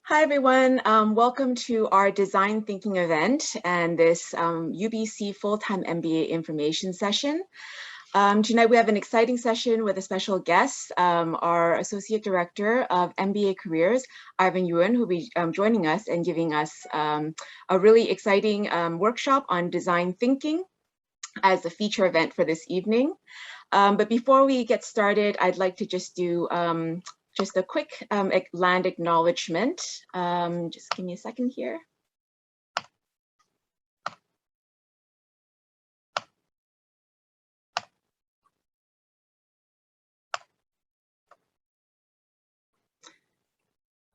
Hi, everyone. Welcome to our design thinking event and this UBC Full-Time MBA information session. Tonight, we have an exciting session with a special guest, our Associate Director of MBA Careers, Ivan Yuen, who will be joining us and giving us a really exciting workshop on design thinking as a feature event for this evening. But before we get started, I'd like to just do just a quick land acknowledgement. Just give me a second here.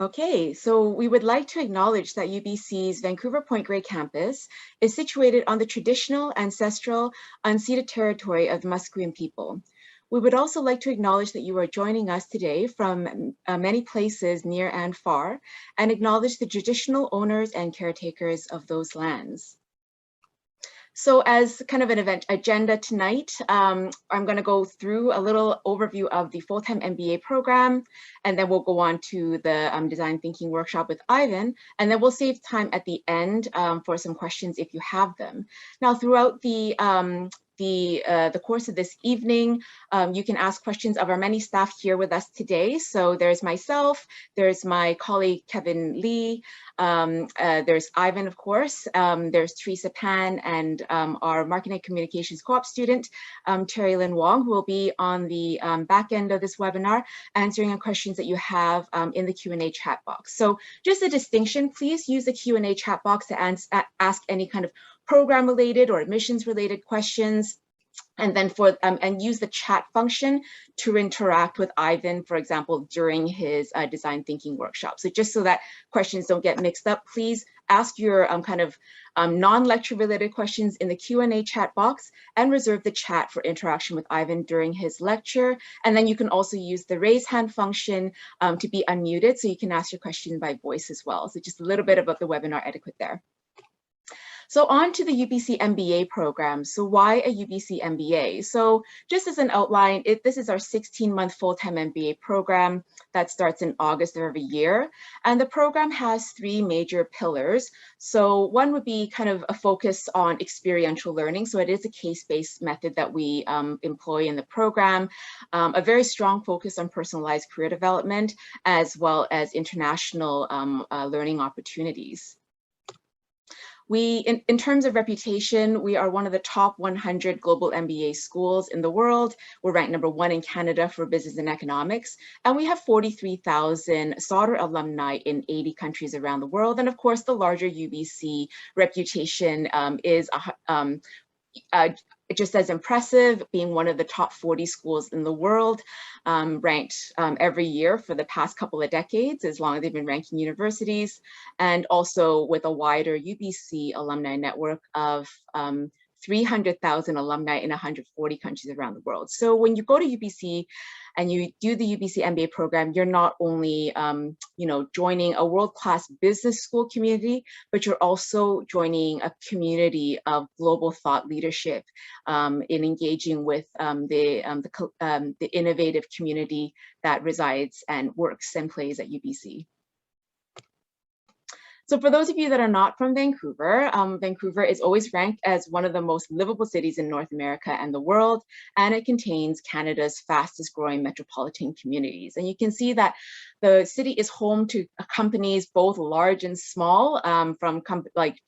Okay, so we would like to acknowledge that UBC's Vancouver Point Grey campus is situated on the traditional, ancestral, unceded territory of the Musqueam people. We would also like to acknowledge that you are joining us today from many places near and far, and acknowledge the traditional owners and caretakers of those lands. So as kind of an event agenda tonight, I'm going to go through a little overview of the full-time MBA program, and then we'll go on to the design thinking workshop with Ivan, and then we'll save time at the end for some questions if you have them. Now, throughout the course of this evening, you can ask questions of our many staff here with us today. So there's myself, there's my colleague Kevin Lee, there's Ivan, of course, there's Teresa Pan, and our Marketing and Communications Co-op student, Terry Lynn Wong, who will be on the back end of this webinar, answering questions that you have in the Q&A chat box. So just a distinction, please use the Q&A chat box to ask any kind of program-related or admissions-related questions, and then and use the chat function to interact with Ivan, for example, during his design thinking workshop. So just so that questions don't get mixed up, please ask your non-lecture related questions in the Q&A chat box and reserve the chat for interaction with Ivan during his lecture. And then you can also use the raise hand function to be unmuted, so you can ask your question by voice as well. So just a little bit about the webinar etiquette there. So on to the UBC MBA program. So why a UBC MBA? So just as an outline, this is our 16-month full-time MBA program that starts in August of every year. And the program has three major pillars. So one would be kind of a focus on experiential learning. So it is a case-based method that we employ in the program, a very strong focus on personalized career development, as well as international learning opportunities. In terms of reputation, we are one of the top 100 global MBA schools in the world. We're ranked #1 in Canada for business and economics, and we have 43,000 Sauder alumni in 80 countries around the world. And of course, the larger UBC reputation is just as impressive, being one of the top 40 schools in the world, ranked every year for the past couple of decades, as long as they've been ranking universities, and also with a wider UBC alumni network of 300,000 alumni in 140 countries around the world. So when you go to UBC and you do the UBC MBA program, you're not only joining a world-class business school community, but you're also joining a community of global thought leadership in engaging with the innovative community that resides and works and plays at UBC. So for those of you that are not from Vancouver, Vancouver is always ranked as one of the most livable cities in North America and the world, and it contains Canada's fastest growing metropolitan communities. And you can see that the city is home to companies both large and small, from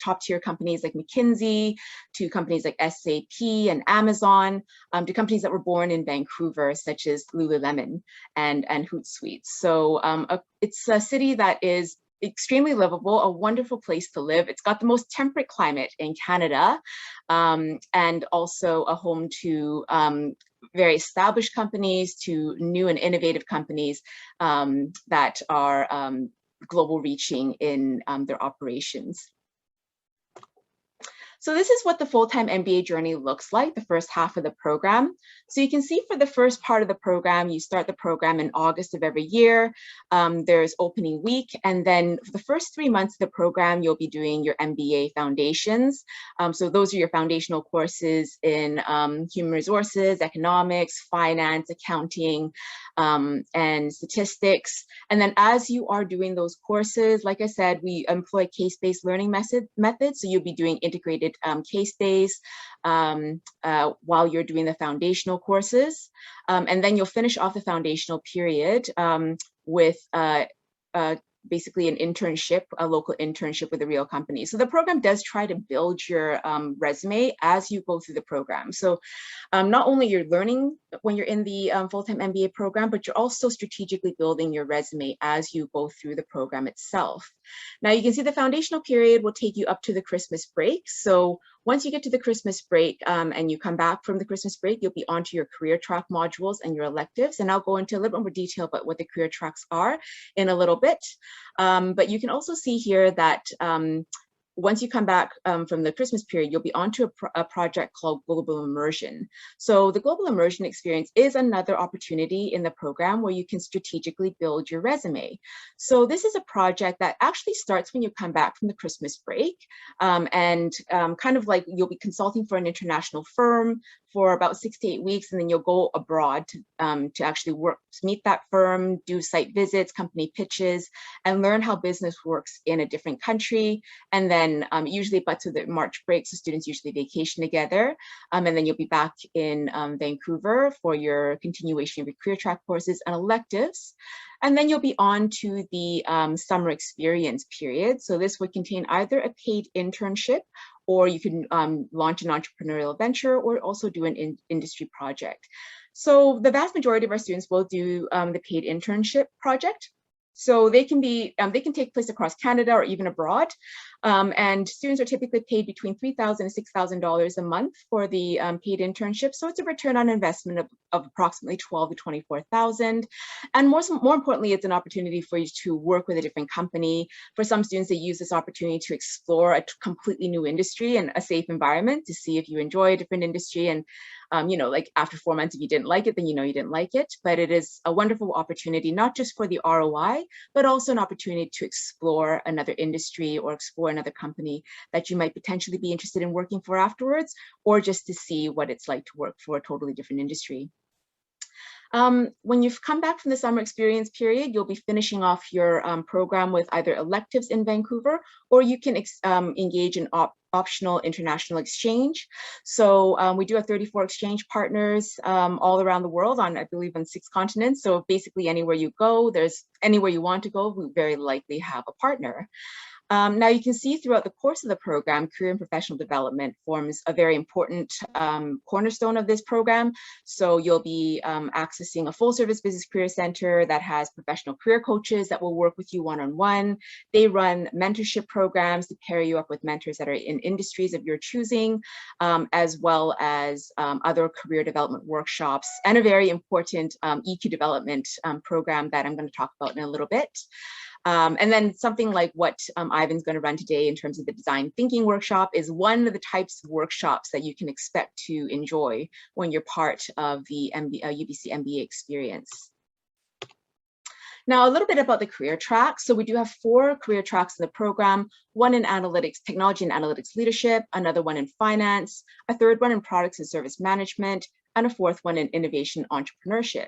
top tier companies like McKinsey, to companies like SAP and Amazon, to companies that were born in Vancouver, such as Lululemon and Hootsuite. So it's a city that is extremely livable, a wonderful place to live. It's got the most temperate climate in Canada, and also a home to very established companies, to new and innovative companies that are global reaching in their operations. So this is what the full-time MBA journey looks like, the first half of the program. So you can see for the first part of the program, you start the program in August of every year. There's opening week, and then for the first 3 months of the program, you'll be doing your MBA foundations. So those are your foundational courses in human resources, economics, finance, accounting, and statistics. And then as you are doing those courses, like I said, we employ case-based learning methods. So you'll be doing integrated case-based while you're doing the foundational courses. And then you'll finish off the foundational period with basically an internship, a local internship with a real company. So the program does try to build your resume as you go through the program. So not only you're learning when you're in the full-time MBA program, but you're also strategically building your resume as you go through the program itself. Now you can see the foundational period will take you up to the Christmas break. So once you get to the Christmas break and you come back from the Christmas break, you'll be onto your career track modules and your electives. And I'll go into a little bit more detail about what the career tracks are in a little bit. But you can also see here that once you come back from the Christmas period, you'll be onto a project called Global Immersion. So the Global Immersion experience is another opportunity in the program where you can strategically build your resume. So this is a project that actually starts when you come back from the Christmas break, and kind of like you'll be consulting for an international firm for about 6 to 8 weeks, and then you'll go abroad to actually meet that firm, do site visits, company pitches, and learn how business works in a different country. And then usually but to the March break, so students usually vacation together. And then you'll be back in Vancouver for your continuation of your career track courses and electives. And then you'll be on to the summer experience period. So this would contain either a paid internship, or you can launch an entrepreneurial venture, or also do an industry project. So the vast majority of our students will do the paid internship project. So they can take place across Canada or even abroad. And students are typically paid between $3,000 and $6,000 a month for the paid internship. So it's a return on investment of approximately $12,000 to $24,000. And more importantly, it's an opportunity for you to work with a different company. For some students, they use this opportunity to explore a completely new industry and a safe environment to see if you enjoy a different industry. And you know, like after 4 months, if you didn't like it, then you know you didn't like it. But it is a wonderful opportunity, not just for the ROI, but also an opportunity to explore another industry or explore another company that you might potentially be interested in working for afterwards, or just to see what it's like to work for a totally different industry. When you've come back from the summer experience period, you'll be finishing off your program with either electives in Vancouver, or you can engage in optional international exchange. So we do have 34 exchange partners all around the world on, I believe, on 6 continents. So basically anywhere you go, anywhere you want to go, we very likely have a partner. Now you can see throughout the course of the program, career and professional development forms a very important cornerstone of this program. So you'll be accessing a full service business career center that has professional career coaches that will work with you one-on-one. They run mentorship programs to pair you up with mentors that are in industries of your choosing, as well as other career development workshops, and a very important EQ development program that I'm going to talk about in a little bit. And then something like what Ivan's going to run today in terms of the design thinking workshop is one of the types of workshops that you can expect to enjoy when you're part of the UBC MBA experience. Now, a little bit about the career track. So we do have 4 career tracks in the program, one in analytics, technology and analytics leadership, another one in finance, a third one in products and service management, and a 4th one in innovation entrepreneurship.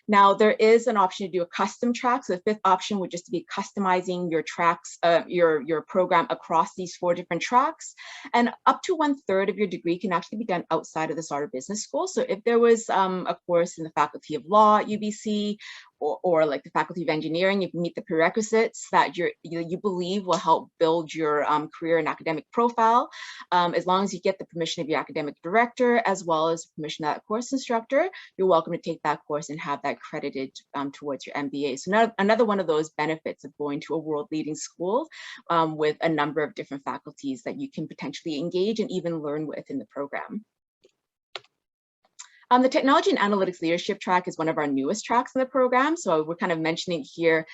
Now, there is an option to do a custom track. So the 5th option would just be customizing your tracks, your program across these 4 different tracks. And up to 1/3 of your degree can actually be done outside of the Sauder Business School. So if there was a course in the Faculty of Law at UBC, or like the Faculty of Engineering, you can meet the prerequisites that you believe will help build your career and academic profile, as long as you get the permission of your academic director, as well as the permission of that course instructor, you're welcome to take that course and have that credited towards your MBA. So another one of those benefits of going to a world-leading school with a number of different faculties that you can potentially engage and even learn with in the program. The technology and analytics leadership track is one of our newest tracks in the program. So we're kind of mentioning here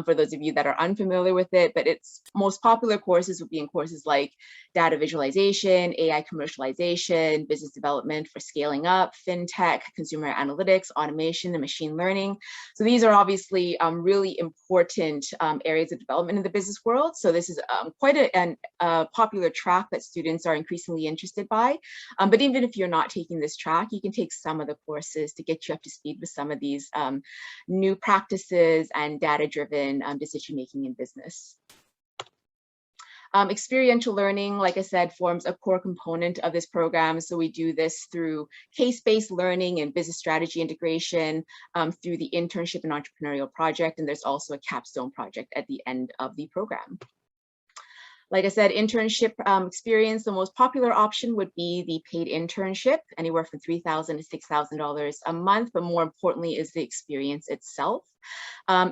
for those of you that are unfamiliar with it, but its most popular courses would be in courses like data visualization, AI commercialization, business development for scaling up, fintech, consumer analytics, automation, and machine learning. So these are obviously really important areas of development in the business world. So this is quite a popular track that students are increasingly interested by. But even if you're not taking this track, you can take some of the courses to get you up to speed with some of these new practices and data-driven decision-making in business. Experiential learning, like I said, forms a core component of this program. So we do this through case-based learning and business strategy integration, through the internship and entrepreneurial project, and there's also a capstone project at the end of the program. Like I said, internship experience, the most popular option would be the paid internship, anywhere from $3,000 to $6,000 a month, but more importantly is the experience itself.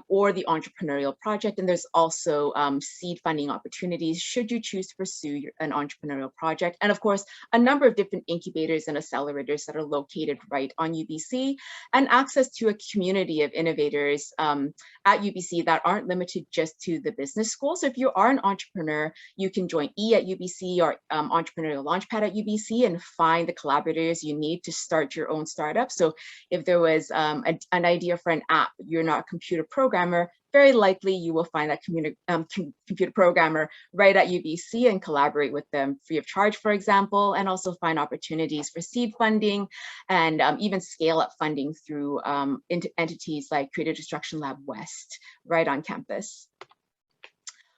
Or the entrepreneurial project. And there's also seed funding opportunities should you choose to pursue an entrepreneurial project. And of course, a number of different incubators and accelerators that are located right on UBC, and access to a community of innovators at UBC that aren't limited just to the business school. So if you are an entrepreneur, you can join E at UBC or Entrepreneurial Launchpad at UBC and find the collaborators you need to start your own startup. So if there was an idea for an app, you're not a computer programmer, very likely you will find that computer programmer right at UBC and collaborate with them free of charge, for example, and also find opportunities for seed funding and even scale up funding through entities like Creative Destruction Lab West right on campus.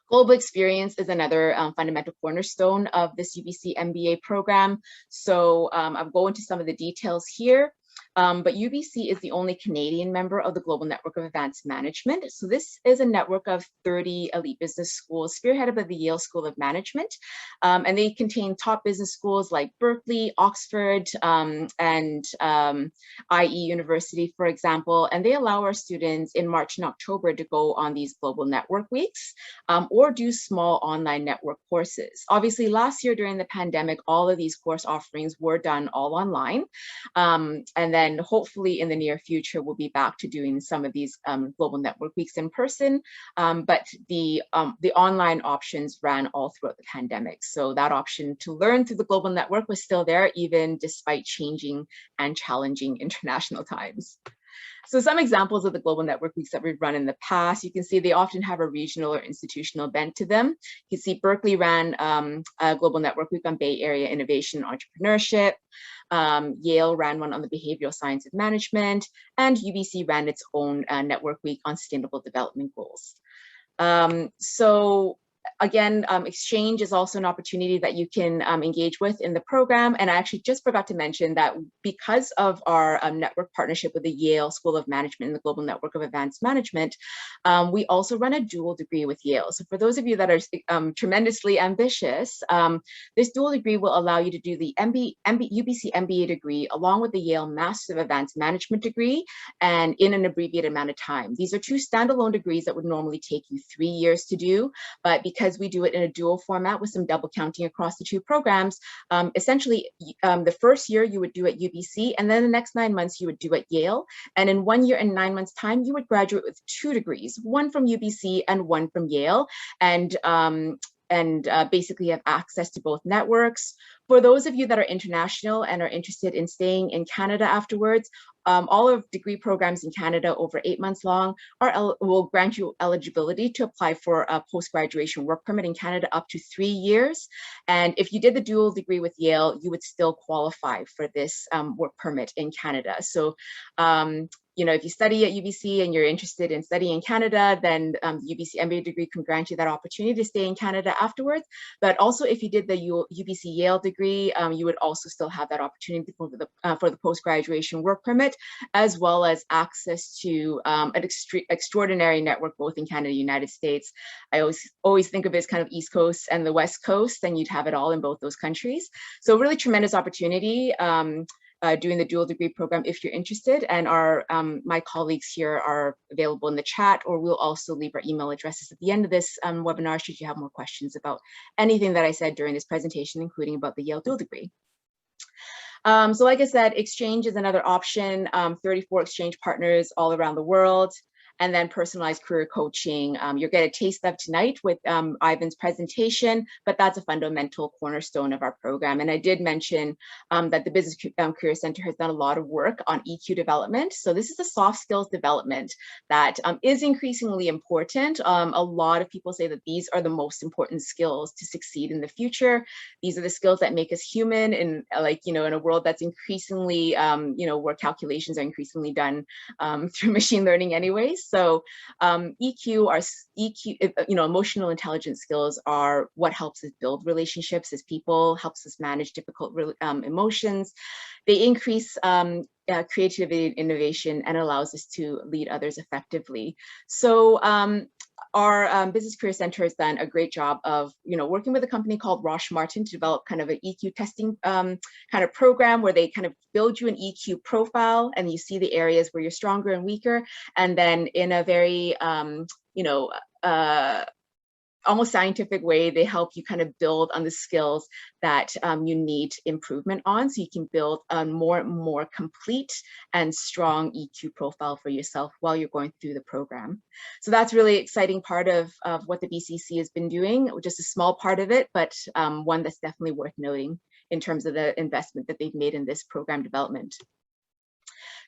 Global experience is another fundamental cornerstone of this UBC MBA program. So I'll go into some of the details here. But UBC is the only Canadian member of the Global Network of Advanced Management. So this is a network of 30 elite business schools spearheaded by the Yale School of Management. And they contain top business schools like Berkeley, Oxford, and IE University, for example. And they allow our students in March and October to go on these global network weeks or do small online network courses. Obviously, last year during the pandemic, all of these course offerings were done all online. And then hopefully in the near future, we'll be back to doing some of these global network weeks in person. But the online options ran all throughout the pandemic. So that option to learn through the global network was still there, even despite changing and challenging international times. So some examples of the global network weeks that we've run in the past, you can see they often have a regional or institutional bent to them. You can see Berkeley ran a global network week on Bay Area innovation and entrepreneurship. Yale ran one on the behavioral science of management, and UBC ran its own network week on sustainable development goals. So again, exchange is also an opportunity that you can engage with in the program. And I actually just forgot to mention that because of our network partnership with the Yale School of Management and the Global Network of Advanced Management, we also run a dual degree with Yale. So for those of you that are tremendously ambitious, this dual degree will allow you to do the UBC MBA degree along with the Yale Master of Advanced Management degree, and in an abbreviated amount of time. These are two standalone degrees that would normally take you 3 years to do, but because we do it in a dual format with some double counting across the two programs, essentially the first year you would do at UBC, and then the next 9 months you would do at Yale. And in 1 year and 9 months time, you would graduate with 2 degrees, one from UBC and one from Yale, and basically have access to both networks. For those of you that are international and are interested in staying in Canada afterwards, all of degree programs in Canada over 8 months long will grant you eligibility to apply for a post-graduation work permit in Canada up to 3 years. And if you did the dual degree with Yale, you would still qualify for this work permit in Canada. So you know, if you study at UBC and you're interested in studying in Canada, then the UBC MBA degree can grant you that opportunity to stay in Canada afterwards. But also if you did the UBC Yale degree, you would also still have that opportunity for the post-graduation work permit, as well as access to an extraordinary network both in Canada and the United States. I always think of it as kind of East Coast and the West Coast, and you'd have it all in both those countries. So really tremendous opportunity. Doing the dual degree program if you're interested, and my colleagues here are available in the chat, or we'll also leave our email addresses at the end of this webinar should you have more questions about anything that I said during this presentation, including about the Yale dual degree. So like I said, exchange is another option, 34 exchange partners all around the world. and then personalized career coaching. You'll get a taste of tonight with Ivan's presentation, but that's a fundamental cornerstone of our program. And I did mention that the Business Career Center has done a lot of work on EQ development. So this is a soft skills development that is increasingly important. A lot of people say that these are the most important skills to succeed in the future. These are the skills that make us human in in a world that's increasingly, where calculations are increasingly done through machine learning anyways. So emotional intelligence skills are what helps us build relationships as people, helps us manage difficult emotions. They increase creativity and innovation, and allows us to lead others effectively. So our Business Career Center has done a great job of, working with a company called Roche Martin to develop kind of an EQ testing kind of program where they kind of build you an EQ profile, and you see the areas where you're stronger and weaker. And then in a very, almost scientific way, they help you kind of build on the skills that you need improvement on, so you can build a more complete and strong EQ profile for yourself while you're going through the program. So that's really exciting part of what the BCC has been doing, just a small part of it, but one that's definitely worth noting in terms of the investment that they've made in this program development.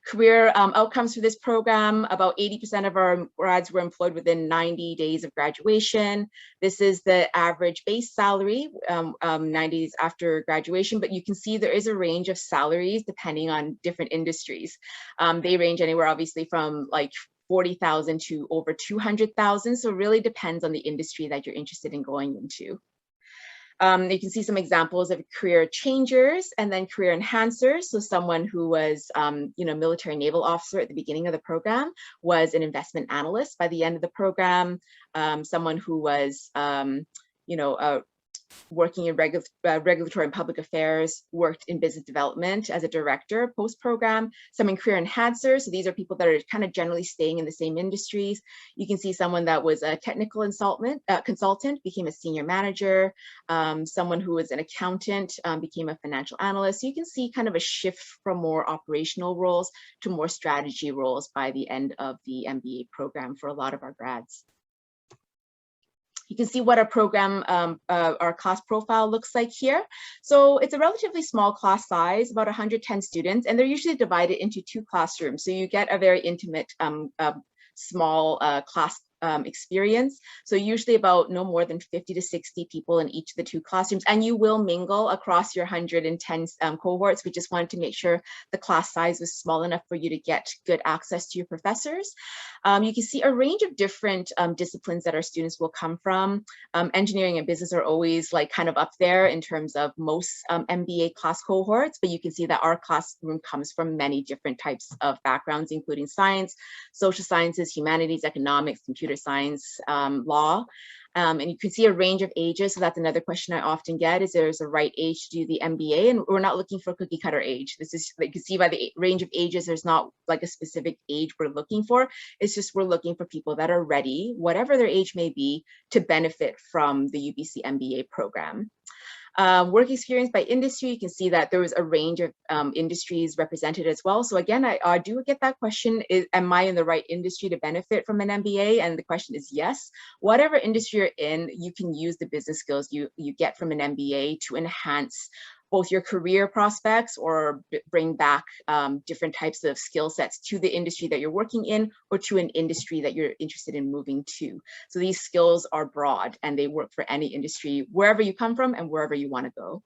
Career outcomes for this program: about 80% of our grads were employed within 90 days of graduation. This is the average base salary 90 days after graduation, but you can see there is a range of salaries depending on different industries. They range anywhere obviously from like 40,000 to over 200,000. So it really depends on the industry that you're interested in going into. You can see some examples of career changers and then career enhancers. So someone who was, military naval officer at the beginning of the program was an investment analyst by the end of the program. Someone who was, working in regulatory and public affairs, worked in business development as a director post-program. Some in career enhancers, so these are people that are kind of generally staying in the same industries. You can see someone that was a technical consultant, became a senior manager. Someone who was an accountant became a financial analyst. So you can see kind of a shift from more operational roles to more strategy roles by the end of the MBA program for a lot of our grads. You can see what our program, our class profile looks like here. So it's a relatively small class size, about 110 students, and they're usually divided into 2 classrooms. So you get a very intimate, small class experience. So usually about no more than 50 to 60 people in each of the 2 classrooms, and you will mingle across your 110 cohorts. We just wanted to make sure the class size was small enough for you to get good access to your professors. You can see a range of different disciplines that our students will come from. Engineering and business are always like kind of up there in terms of most MBA class cohorts, but you can see that our classroom comes from many different types of backgrounds, including science, social sciences, humanities, economics, computer science, law. And you can see a range of ages. So that's another question I often get, is there's a right age to do the MBA, and we're not looking for cookie cutter age. This is, like you can see by the range of ages, there's not like a specific age we're looking for. It's just we're looking for people that are ready, whatever their age may be, to benefit from the UBC MBA program. Work experience by industry, you can see that there was a range of industries represented as well. So again, I do get that question, am I in the right industry to benefit from an MBA? And the question is yes. Whatever industry you're in, you can use the business skills you get from an MBA to enhance both your career prospects or bring back different types of skill sets to the industry that you're working in or to an industry that you're interested in moving to. So these skills are broad and they work for any industry, wherever you come from and wherever you want to go.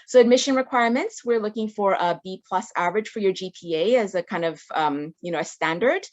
So admission requirements, we're looking for a B+ average for your GPA as a kind of, a standard.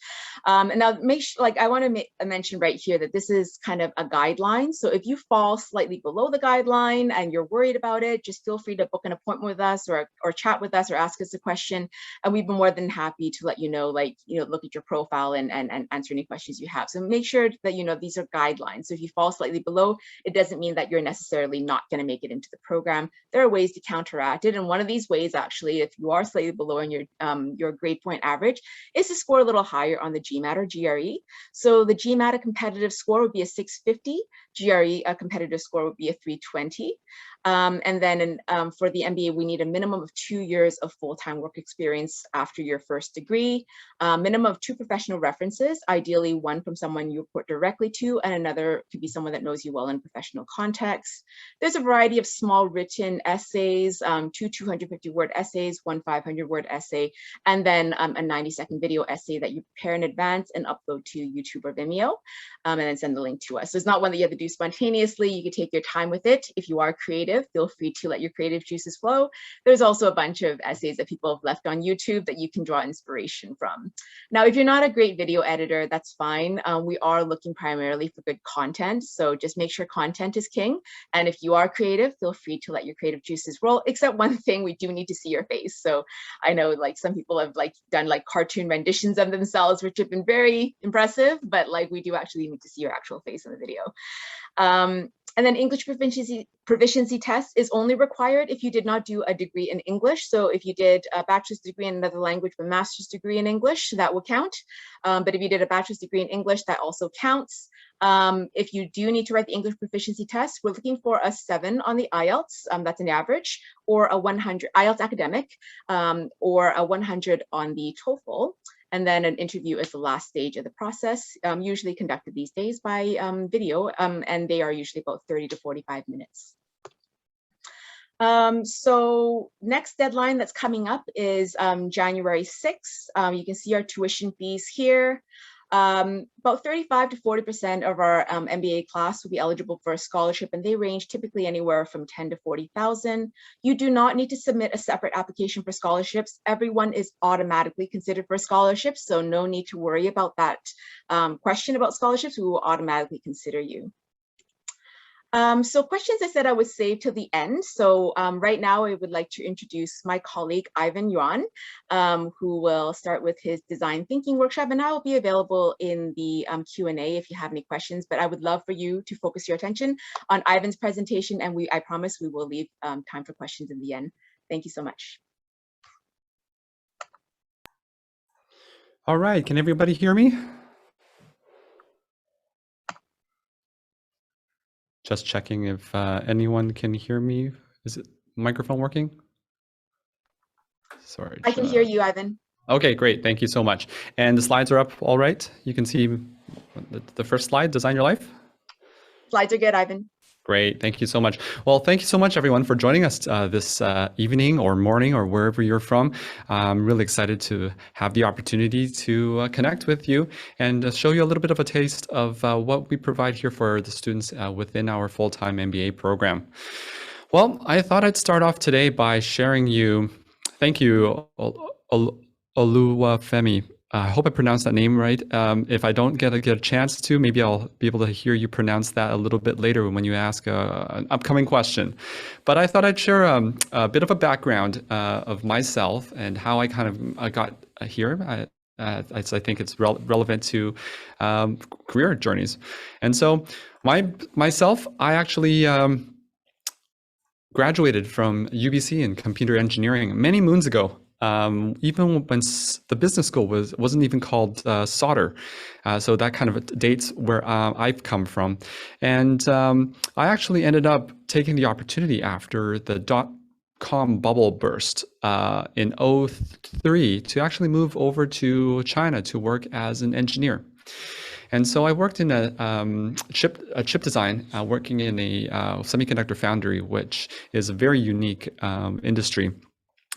And now I want to mention right here that this is kind of a guideline. So if you fall slightly below the guideline and you're worried about it, just feel free to book an appointment with us or chat with us or ask us a question. And we'd be more than happy to let you know, look at your profile and answer any questions you have. So make sure that, these are guidelines. So if you fall slightly below, it doesn't mean that you're necessarily not going to make it into the program. There are ways to to counteract it. And one of these ways, actually, if you are slightly below in your grade point average, is to score a little higher on the GMAT or GRE. So the GMAT, a competitive score, would be a 650. GRE, a competitive score, would be a 320. And then for the MBA, we need a minimum of 2 years of full-time work experience after your first degree, minimum of 2 professional references, ideally one from someone you report directly to, and another could be someone that knows you well in professional context. There's a variety of small written essays, 2 250-word essays, 1 500-word essay, and then a 90-second video essay that you prepare in advance and upload to YouTube or Vimeo, and then send the link to us. So it's not one that you have to do spontaneously. You can take your time with it. If you are creative, feel free to let your creative juices flow. There's also a bunch of essays that people have left on YouTube that you can draw inspiration from. Now, if you're not a great video editor, that's fine. We are looking primarily for good content. So just make sure content is king. And if you are creative, feel free to let your creative juices roll, except one thing, we do need to see your face. So I know like some people have like done like cartoon renditions of themselves, which have been very impressive, but like we do actually need to see your actual face in the video. And then English proficiency test is only required if you did not do a degree in English. So if you did a bachelor's degree in another language, but master's degree in English, that will count. But if you did a bachelor's degree in English, that also counts. If you do need to write the English proficiency test, we're looking for a 7 on the IELTS, that's an average, or a 100 IELTS academic, or a 100 on the TOEFL. And then an interview is the last stage of the process, usually conducted these days by video, and they are usually about 30 to 45 minutes. So next deadline that's coming up is January 6th. You can see our tuition fees here. About 35 to 40% of our MBA class will be eligible for a scholarship, and they range typically anywhere from 10 to 40,000. You do not need to submit a separate application for scholarships. Everyone is automatically considered for scholarships, so no need to worry about that question about scholarships. We will automatically consider you. So questions I said I would save till the end. So right now I would like to introduce my colleague, Ivan Yuen, who will start with his design thinking workshop, and I will be available in the Q&A if you have any questions, but I would love for you to focus your attention on Ivan's presentation, and I promise we will leave time for questions in the end. Thank you so much. All right, can everybody hear me? Just checking if anyone can hear me. Is it microphone working? Sorry. I can hear you, Ivan. Okay, great. Thank you so much. And the slides are up all right? You can see the first slide, Design Your Life? Slides are good, Ivan. Great. Thank you so much. Well, thank you so much, everyone, for joining us this evening or morning or wherever you're from. I'm really excited to have the opportunity to connect with you and show you a little bit of a taste of what we provide here for the students within our full-time MBA program. Well, I thought I'd start off today by sharing you, thank you, Oluwafemi. I hope I pronounced that name right. If I don't get a chance to, maybe I'll be able to hear you pronounce that a little bit later when you ask an upcoming question. But I thought I'd share a bit of a background of myself and how I kind of got here. I think it's relevant to career journeys. And so myself, I actually graduated from UBC in computer engineering many moons ago. Even when the business school wasn't even called Sauder. So that kind of dates where I've come from. And I actually ended up taking the opportunity after the dot-com bubble burst in 2003 to actually move over to China to work as an engineer. And so I worked in a chip design, working in a semiconductor foundry, which is a very unique industry.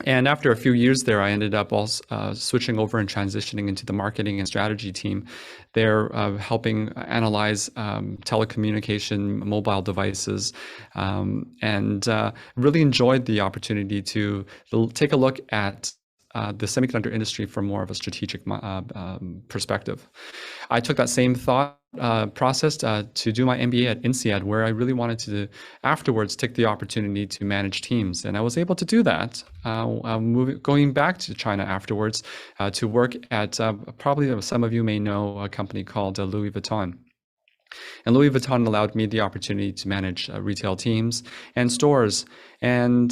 And after a few years there, I ended up also switching over and transitioning into the marketing and strategy team. They're helping analyze telecommunication, mobile devices, and really enjoyed the opportunity to take a look at the semiconductor industry from more of a strategic perspective. I took that same thought process to do my MBA at INSEAD, where I really wanted to afterwards take the opportunity to manage teams. And I was able to do that, going back to China afterwards to work at probably some of you may know a company called Louis Vuitton. And Louis Vuitton allowed me the opportunity to manage retail teams and stores. And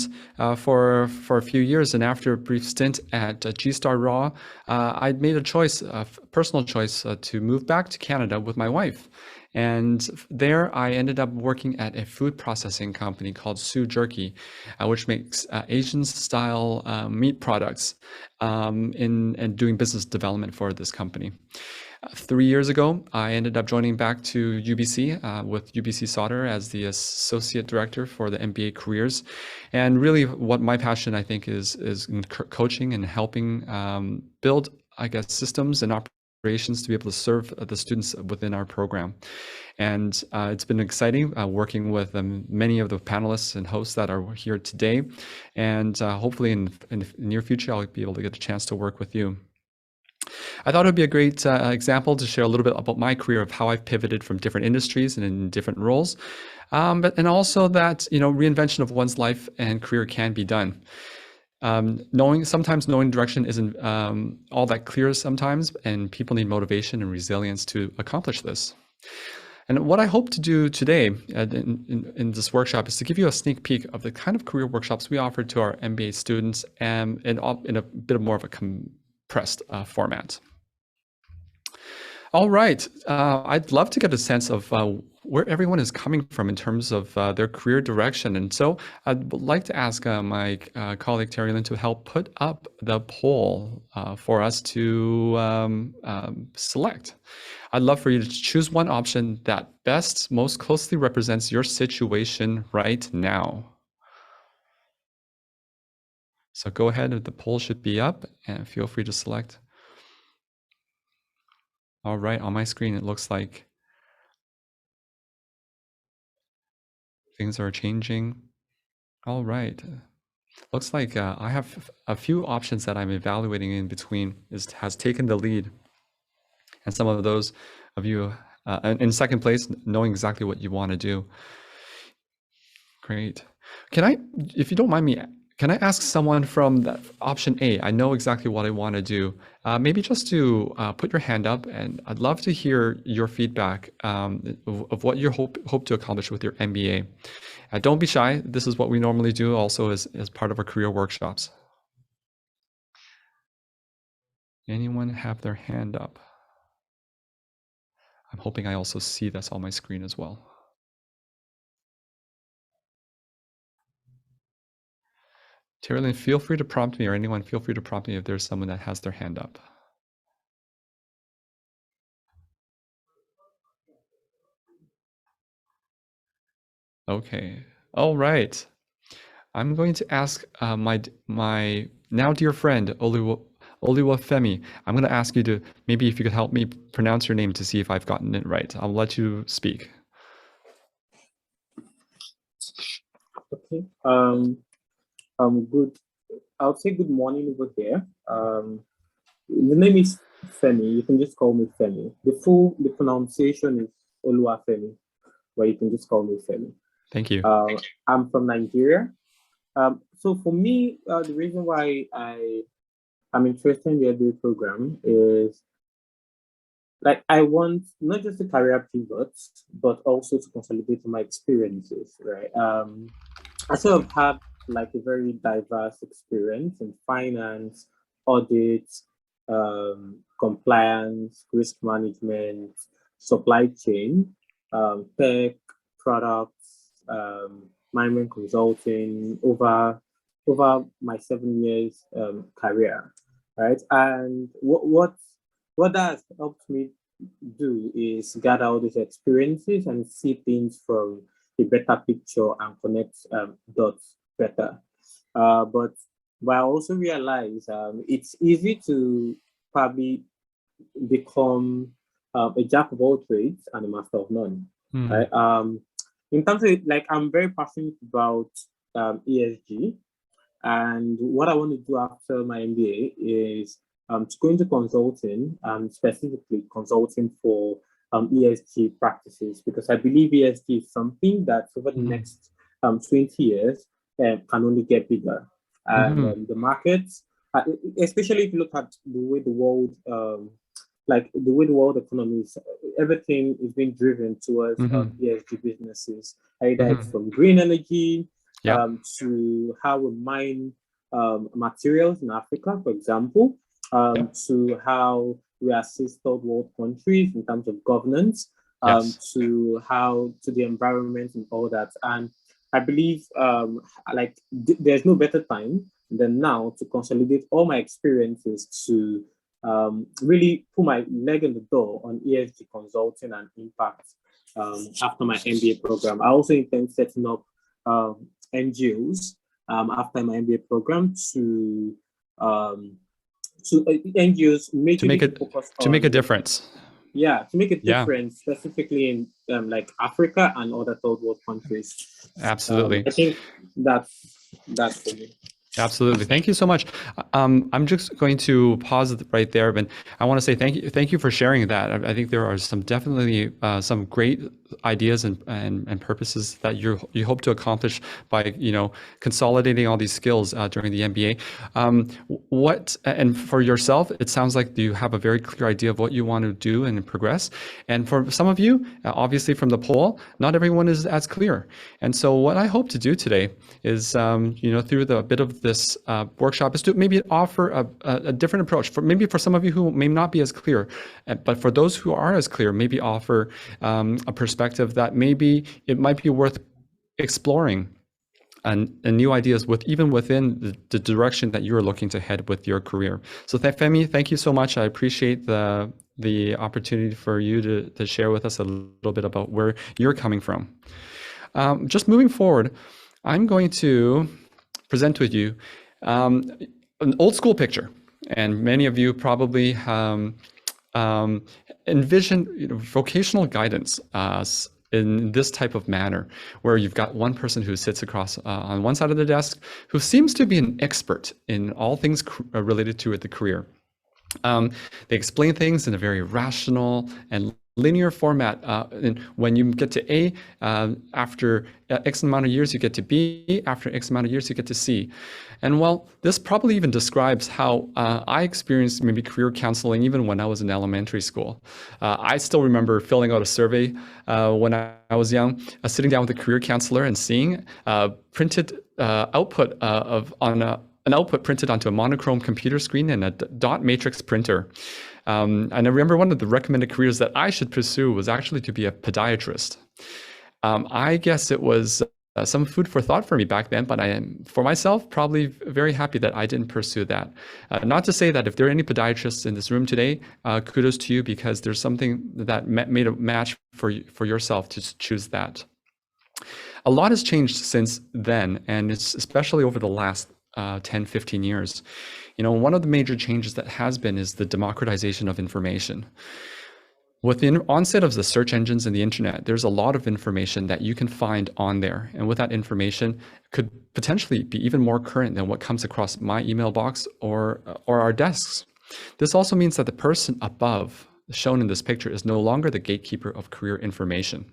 for a few years, and after a brief stint at G-Star Raw, I'd made a choice, a personal choice, to move back to Canada with my wife. And there, I ended up working at a food processing company called Sue Jerky, which makes Asian-style meat products, and doing business development for this company. 3 years ago, I ended up joining back to UBC with UBC Sauder as the associate director for the MBA careers. And really what my passion, I think, is in coaching and helping build, I guess, systems and operations to be able to serve the students within our program. And it's been exciting working with many of the panelists and hosts that are here today. And hopefully in the near future, I'll be able to get a chance to work with you. I thought it would be a great example to share a little bit about my career, of how I've pivoted from different industries and in different roles, and also that reinvention of one's life and career can be done. Sometimes knowing direction isn't all that clear sometimes, and people need motivation and resilience to accomplish this. And what I hope to do today in this workshop is to give you a sneak peek of the kind of career workshops we offer to our MBA students, and in a bit more of a compressed format. All right, I'd love to get a sense of where everyone is coming from in terms of their career direction. And so I'd like to ask my colleague Terry Lynn to help put up the poll for us to select. I'd love for you to choose one option that best, most closely represents your situation right now. So go ahead, the poll should be up, and feel free to select. All right, on my screen, it looks like things are changing. All right. Looks like I have a few options that I'm evaluating in between has taken the lead. And some of those of you in second place, knowing exactly what you want to do. Great. Can I, if you don't mind me, can I ask someone from that option A? I know exactly what I want to do. Maybe just to put your hand up, and I'd love to hear your feedback of what you hope to accomplish with your MBA. Don't be shy. This is what we normally do also as part of our career workshops. Anyone have their hand up? I'm hoping I also see this on my screen as well. Terry-Lynn, feel free to prompt me, or anyone feel free to prompt me if there's someone that has their hand up. Okay, all right. I'm going to ask my now dear friend, Oluwafemi. I'm going to ask you to, maybe if you could help me pronounce your name to see if I've gotten it right. I'll let you speak. Okay. Good. I'll say good morning over here. The name is Femi. You can just call me Femi. The pronunciation is Oluwafemi, but you can just call me Femi. Thank you. I'm from Nigeria. So for me, the reason why I'm interested in the MBA program is, like, I want not just a career pivot, but also to consolidate my experiences, right? I sort of have like a very diverse experience in finance, audit, compliance, risk management, supply chain, tech, products, management consulting over my 7 years career, right? And what that has helped me do is gather all these experiences and see things from a better picture and connect dots better. But I also realize it's easy to probably become a jack of all trades and a master of none. Right? In terms of, like, I'm very passionate about ESG, and what I want to do after my MBA is to go into consulting, specifically consulting for ESG practices, because I believe ESG is something that over the next 20 years can only get bigger. And the markets, especially if you look at the way the world like the way the world economy is, everything is being driven towards ESG businesses, either it's from green energy to how we mine materials in Africa, for example, to how we assist third world countries in terms of governance, to the environment and all that. And I believe there's no better time than now to consolidate all my experiences to really put my leg in the door on ESG consulting and impact after my MBA program. I also intend setting up NGOs after my MBA program to NGOs to make a difference. Yeah, to make a difference, specifically in like Africa and other third world countries. Absolutely. I think that's for me. Absolutely. Thank you so much. I'm just going to pause right there, but I want to say thank you for sharing that. I think there are definitely some great ideas and purposes that you hope to accomplish by consolidating all these skills during the MBA. And for yourself, it sounds like you have a very clear idea of what you want to do and progress. And for some of you, obviously from the poll, not everyone is as clear. And so what I hope to do today is through the bit of this workshop is to maybe offer a different approach for some of you who may not be as clear, but for those who are as clear, maybe offer a perspective that maybe it might be worth exploring and new ideas even within the direction that you're looking to head with your career. So Femi, thank you so much. I appreciate the opportunity for you to share with us a little bit about where you're coming from. Just moving forward, I'm going to present with you an old school picture, and many of you probably envision vocational guidance in this type of manner, where you've got one person who sits across on one side of the desk who seems to be an expert in all things related to the career. They explain things in a very rational and linear format. And when you get to A, after X amount of years, you get to B. After X amount of years, you get to C. And well, this probably even describes how I experienced maybe career counseling even when I was in elementary school. I still remember filling out a survey when I was young, sitting down with a career counselor and seeing printed output an output printed onto a monochrome computer screen and a dot matrix printer. And I remember one of the recommended careers that I should pursue was actually to be a podiatrist. I guess it was some food for thought for me back then, but I am, for myself, probably very happy that I didn't pursue that. Not to say that if there are any podiatrists in this room today, kudos to you, because there's something that made a match for yourself to choose that. A lot has changed since then, and it's especially over the last 10, 15 years. One of the major changes that has been is the democratization of information. With the onset of the search engines and the internet, there's a lot of information that you can find on there. And with that information, could potentially be even more current than what comes across my email box or our desks. This also means that the person above, shown in this picture, is no longer the gatekeeper of career information.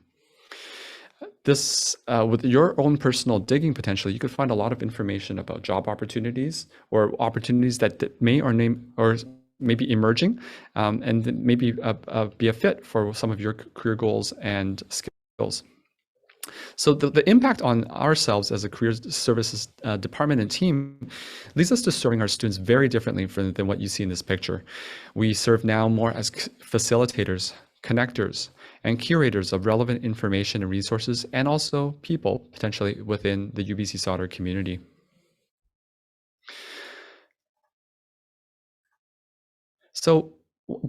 This, with your own personal digging potential, you could find a lot of information about job opportunities or opportunities that may be emerging, and maybe be a fit for some of your career goals and skills. So the impact on ourselves as a career services department and team leads us to serving our students very differently than what you see in this picture. We serve now more as facilitators, connectors, and curators of relevant information and resources, and also people potentially within the UBC Sauder community. So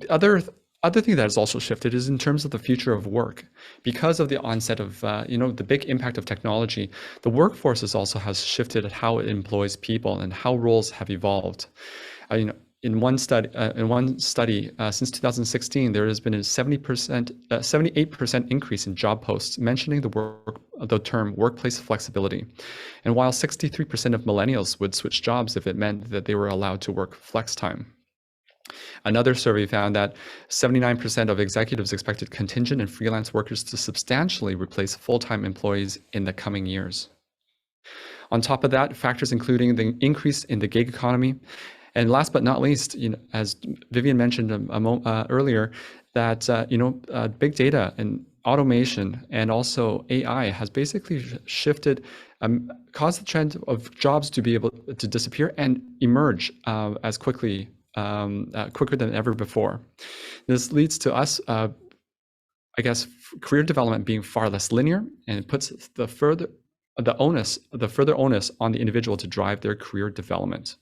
other thing that has also shifted is in terms of the future of work. Because of the onset of the big impact of technology, the workforce also has shifted at how it employs people and how roles have evolved. In one study, since 2016, there has been a 78% increase in job posts mentioning the term workplace flexibility. And while 63% of millennials would switch jobs if it meant that they were allowed to work flex time. Another survey found that 79% of executives expected contingent and freelance workers to substantially replace full-time employees in the coming years. On top of that, factors including the increase in the gig economy And last but not least, as Vivian mentioned earlier, that big data and automation and also AI has basically shifted, caused the trend of jobs to be able to disappear and emerge as quickly, quicker than ever before. This leads to us, I guess, career development being far less linear, and it puts the further onus on the individual to drive their career development.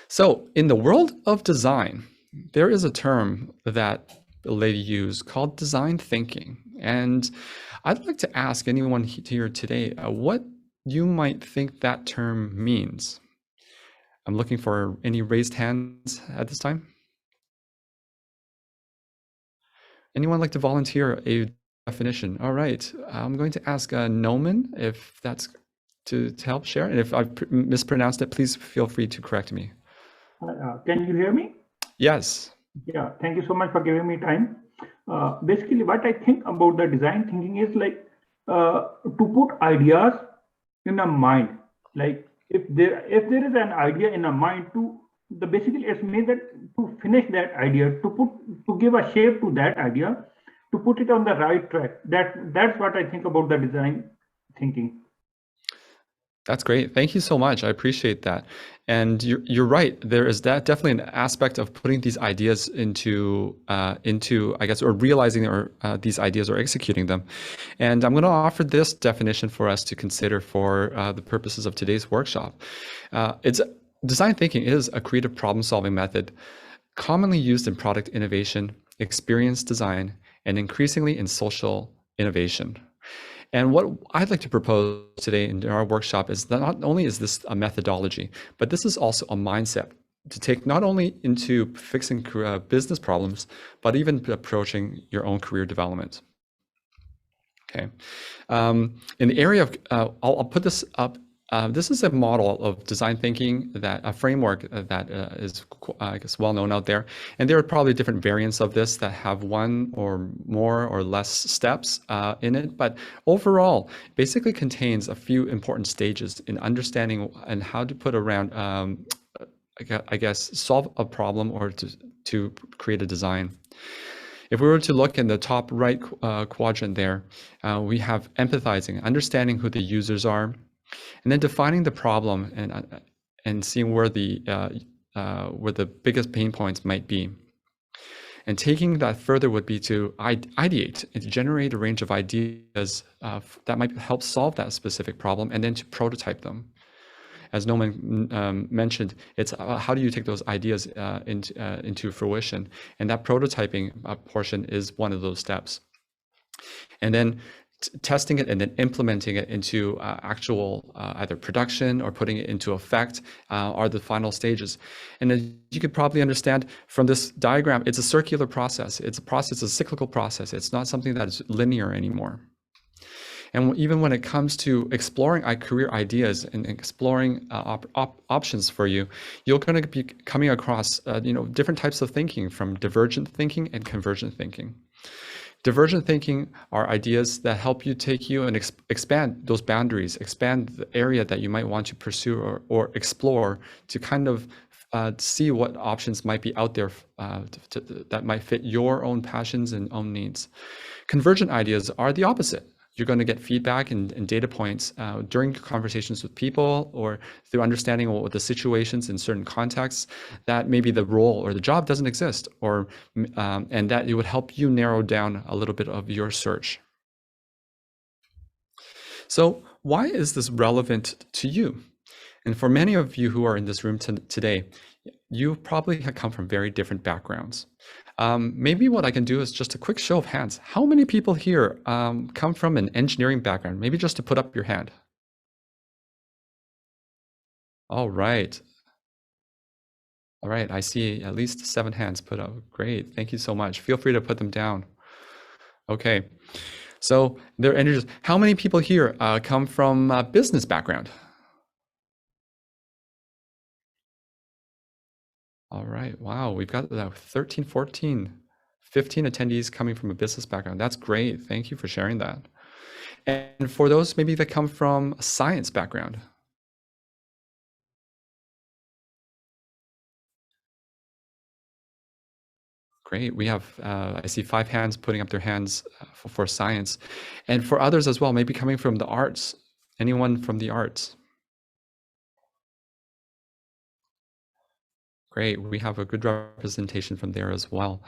So in the world of design, there is a term that the lady used called design thinking. And I'd like to ask anyone here today what you might think that term means. I'm looking for any raised hands at this time. Anyone like to volunteer a definition? All right, I'm going to ask Noman if that's to help share. And if I've mispronounced it, please feel free to correct me. Can you hear me? Yes. Yeah, thank you so much for giving me time. Basically, what I think about the design thinking is like to put ideas in a mind. Like if there is an idea in a mind, basically it's means that to finish that idea, to give a shape to that idea, to put it on the right track. That's what I think about the design thinking. That's great. Thank you so much. I appreciate that. And you're right. There is definitely an aspect of putting these ideas into I guess, or realizing these ideas or executing them. And I'm going to offer this definition for us to consider for the purposes of today's workshop. Design thinking is a creative problem-solving method commonly used in product innovation, experience design, and increasingly in social innovation. And what I'd like to propose today in our workshop is that not only is this a methodology, but this is also a mindset to take not only into fixing business problems, but even approaching your own career development. Okay. In the area of, I'll put this up. This is a model of design thinking, a framework that is, I guess, well known out there. And there are probably different variants of this that have one or more or less steps in it. But overall, basically contains a few important stages in understanding and how to put around, I guess, solve a problem or to create a design. If we were to look in the top right quadrant there, we have empathizing, understanding who the users are, and then defining the problem and seeing where the biggest pain points might be. And taking that further would be to ideate and to generate a range of ideas that might help solve that specific problem, and then to prototype them. As Noman mentioned, it's how do you take those ideas into fruition? And that prototyping portion is one of those steps. And then testing it and then implementing it into actual either production or putting it into effect are the final stages. And as you could probably understand from this diagram, it's a circular process. It's a cyclical process. It's not something that is linear anymore. And even when it comes to exploring career ideas and exploring options for you, you're going to be coming across different types of thinking, from divergent thinking and convergent thinking. Divergent thinking are ideas that help you take you and expand those boundaries, expand the area that you might want to pursue or explore to kind of see what options might be out there that might fit your own passions and own needs. Convergent ideas are the opposite. You're going to get feedback and data points during conversations with people or through understanding what the situations in certain contexts that maybe the role or the job doesn't exist, or and that it would help you narrow down a little bit of your search. So why is this relevant to you? And for many of you who are in this room today, you probably have come from very different backgrounds. Maybe what I can do is just a quick show of hands. How many people here come from an engineering background? Maybe just to put up your hand. All right. All right, I see at least 7 hands put up. Great, thank you so much. Feel free to put them down. Okay, so they're engineers. How many people here come from a business background? All right, wow, we've got 13, 14, 15 attendees coming from a business background. That's great, thank you for sharing that. And for those maybe that come from a science background. Great. We have, I see 5 hands putting up their hands for science. And for others as well, maybe coming from the arts. Anyone from the arts? Great. We have a good representation from there as well.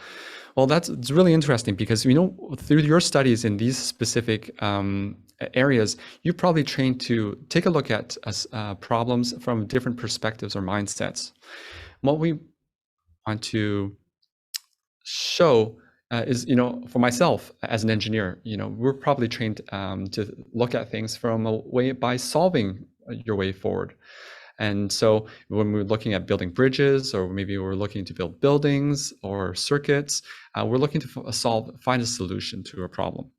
Well, it's really interesting because, through your studies in these specific areas, you've probably trained to take a look at problems from different perspectives or mindsets. What we want to show is, for myself as an engineer, we're probably trained to look at things from a way by solving your way forward. And so when we're looking at building bridges, or maybe we're looking to build buildings or circuits, we're looking to find a solution to a problem.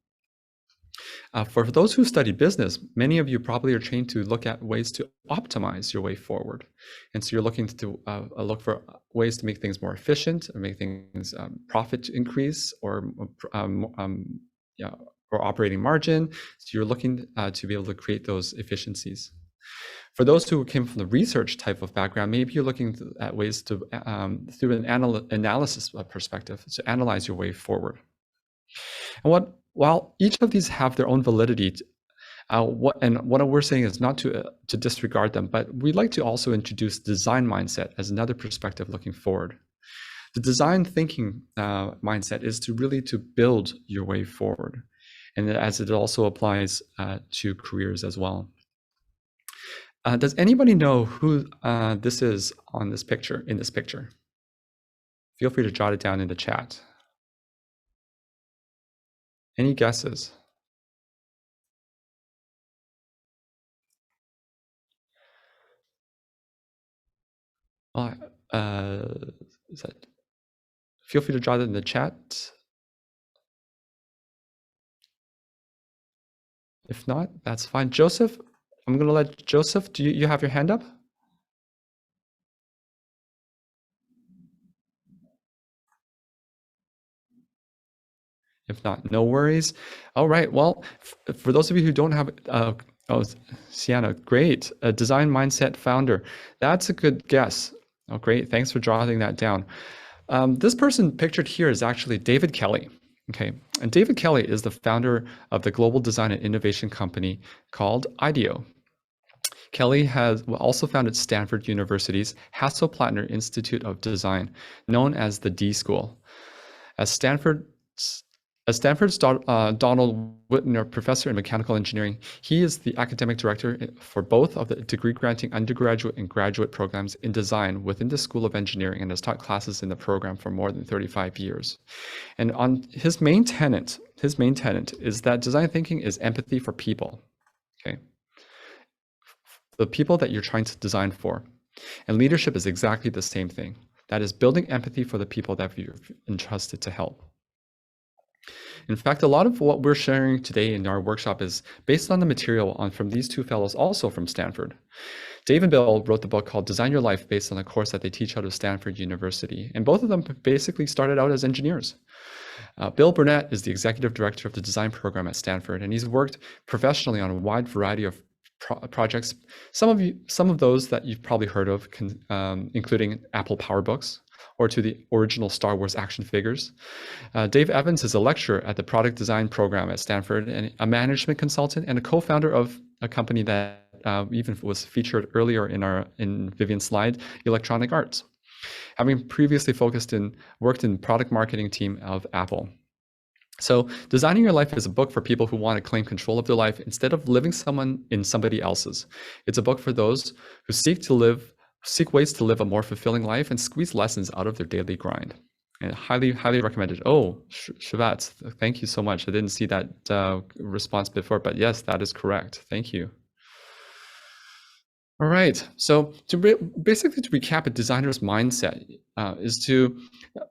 For those who study business, many of you probably are trained to look at ways to optimize your way forward. And so you're looking to look for ways to make things more efficient, or make things profit increase, or operating margin. So you're looking to be able to create those efficiencies. For those who came from the research type of background, maybe you're looking at ways to, through an analysis perspective, to analyze your way forward. And while each of these have their own validity, what we're saying is not to disregard them, but we'd like to also introduce design mindset as another perspective looking forward. The design thinking mindset is to really to build your way forward, and as it also applies to careers as well. Does anybody know who this is on this picture, in this picture? Feel free to jot it down in the chat. Any guesses? Feel free to jot it in the chat. If not, that's fine. Joseph, I'm going to let Joseph, do you have your hand up? If not, no worries. All right, well, for those of you who don't have, Sienna, great, a design mindset founder. That's a good guess. Oh, great, thanks for jotting that down. This person pictured here is actually David Kelly. Okay, and David Kelly is the founder of the global design and innovation company called IDEO. Kelly has also founded Stanford University's Hasso-Plattner Institute of Design, known as the D School. As Stanford's Donald Whitner Professor in Mechanical Engineering, he is the academic director for both of the degree-granting undergraduate and graduate programs in design within the School of Engineering, and has taught classes in the program for more than 35 years. And on his main tenet is that design thinking is empathy for people. Okay, the people that you're trying to design for. And leadership is exactly the same thing. That is building empathy for the people that you're entrusted to help. In fact, a lot of what we're sharing today in our workshop is based on the material from these two fellows, also from Stanford. Dave and Bill wrote the book called Design Your Life, based on a course that they teach out of Stanford University. And both of them basically started out as engineers. Bill Burnett is the executive director of the design program at Stanford, and he's worked professionally on a wide variety of projects. Some of those that you've probably heard of, including Apple PowerBooks, or to the original Star Wars action figures. Dave Evans is a lecturer at the product design program at Stanford, and a management consultant, and a co-founder of a company that even was featured earlier in Vivian's slide, Electronic Arts, having previously worked in product marketing team of Apple. So Designing Your Life is a book for people who want to claim control of their life instead of living in somebody else's. It's a book for those who seek ways to live a more fulfilling life and squeeze lessons out of their daily grind. And highly, highly recommended. Oh, Shivat, thank you so much. I didn't see that response before, but yes, that is correct. Thank you. All right, so basically to recap, a designer's mindset is to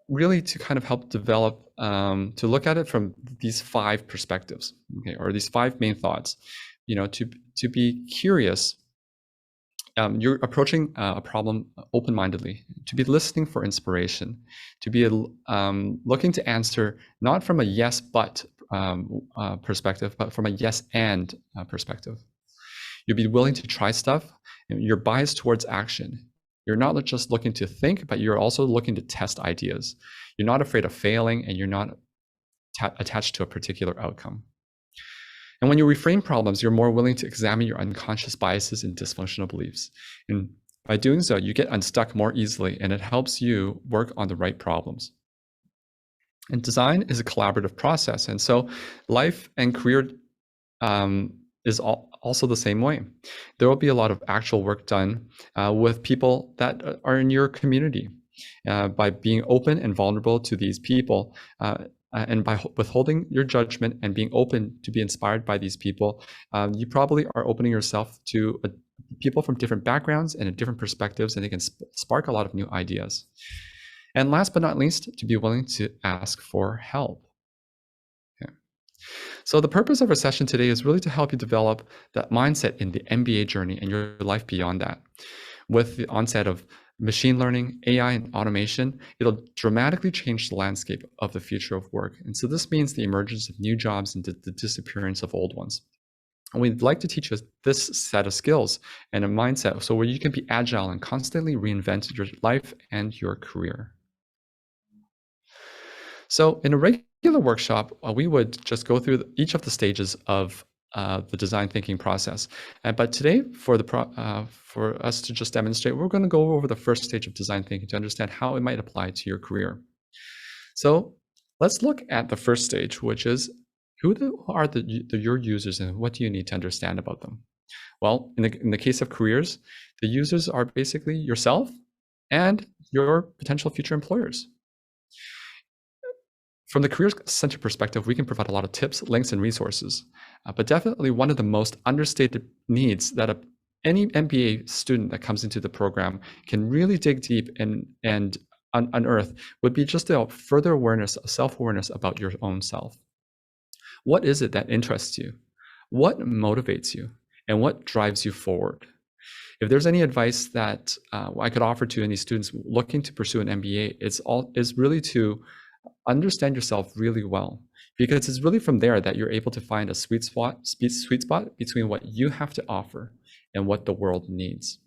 really to kind of help develop, to look at it from these 5 perspectives, okay, or these 5 main thoughts. To be curious. You're approaching a problem open-mindedly, to be listening for inspiration, to be looking to answer not from a yes but perspective, but from a yes and perspective. You'll be willing to try stuff. You're biased towards action. You're not just looking to think, but you're also looking to test ideas. You're not afraid of failing, and you're not attached to a particular outcome. And when you reframe problems, you're more willing to examine your unconscious biases and dysfunctional beliefs. And by doing so, you get unstuck more easily, and it helps you work on the right problems. And design is a collaborative process. And so life and career is also the same way. There will be a lot of actual work done with people that are in your community. By being open and vulnerable to these people, and by withholding your judgment and being open to be inspired by these people, you probably are opening yourself to people from different backgrounds and different perspectives, and they can spark a lot of new ideas. And last but not least, to be willing to ask for help. Okay. So the purpose of our session today is really to help you develop that mindset in the MBA journey and your life beyond that. With the onset of machine learning, AI, and automation, it'll dramatically change the landscape of the future of work. And so this means the emergence of new jobs and the disappearance of old ones. And we'd like to teach you this set of skills and a mindset so where you can be agile and constantly reinvent your life and your career. So in a regular workshop, we would just go through each of the stages of the design thinking process. But today, for us to just demonstrate, we're going to go over the first stage of design thinking to understand how it might apply to your career. So let's look at the first stage, which is who are your users and what do you need to understand about them? Well, in the case of careers, the users are basically yourself and your potential future employers. From the Career Center perspective, we can provide a lot of tips, links, and resources. But definitely one of the most understated needs that any MBA student that comes into the program can really dig deep and unearth would be just a further awareness, self-awareness about your own self. What is it that interests you? What motivates you? And what drives you forward? If there's any advice that I could offer to any students looking to pursue an MBA, it's really to understand yourself really well, because it's really from there that you're able to find a sweet spot between what you have to offer and what the world needs.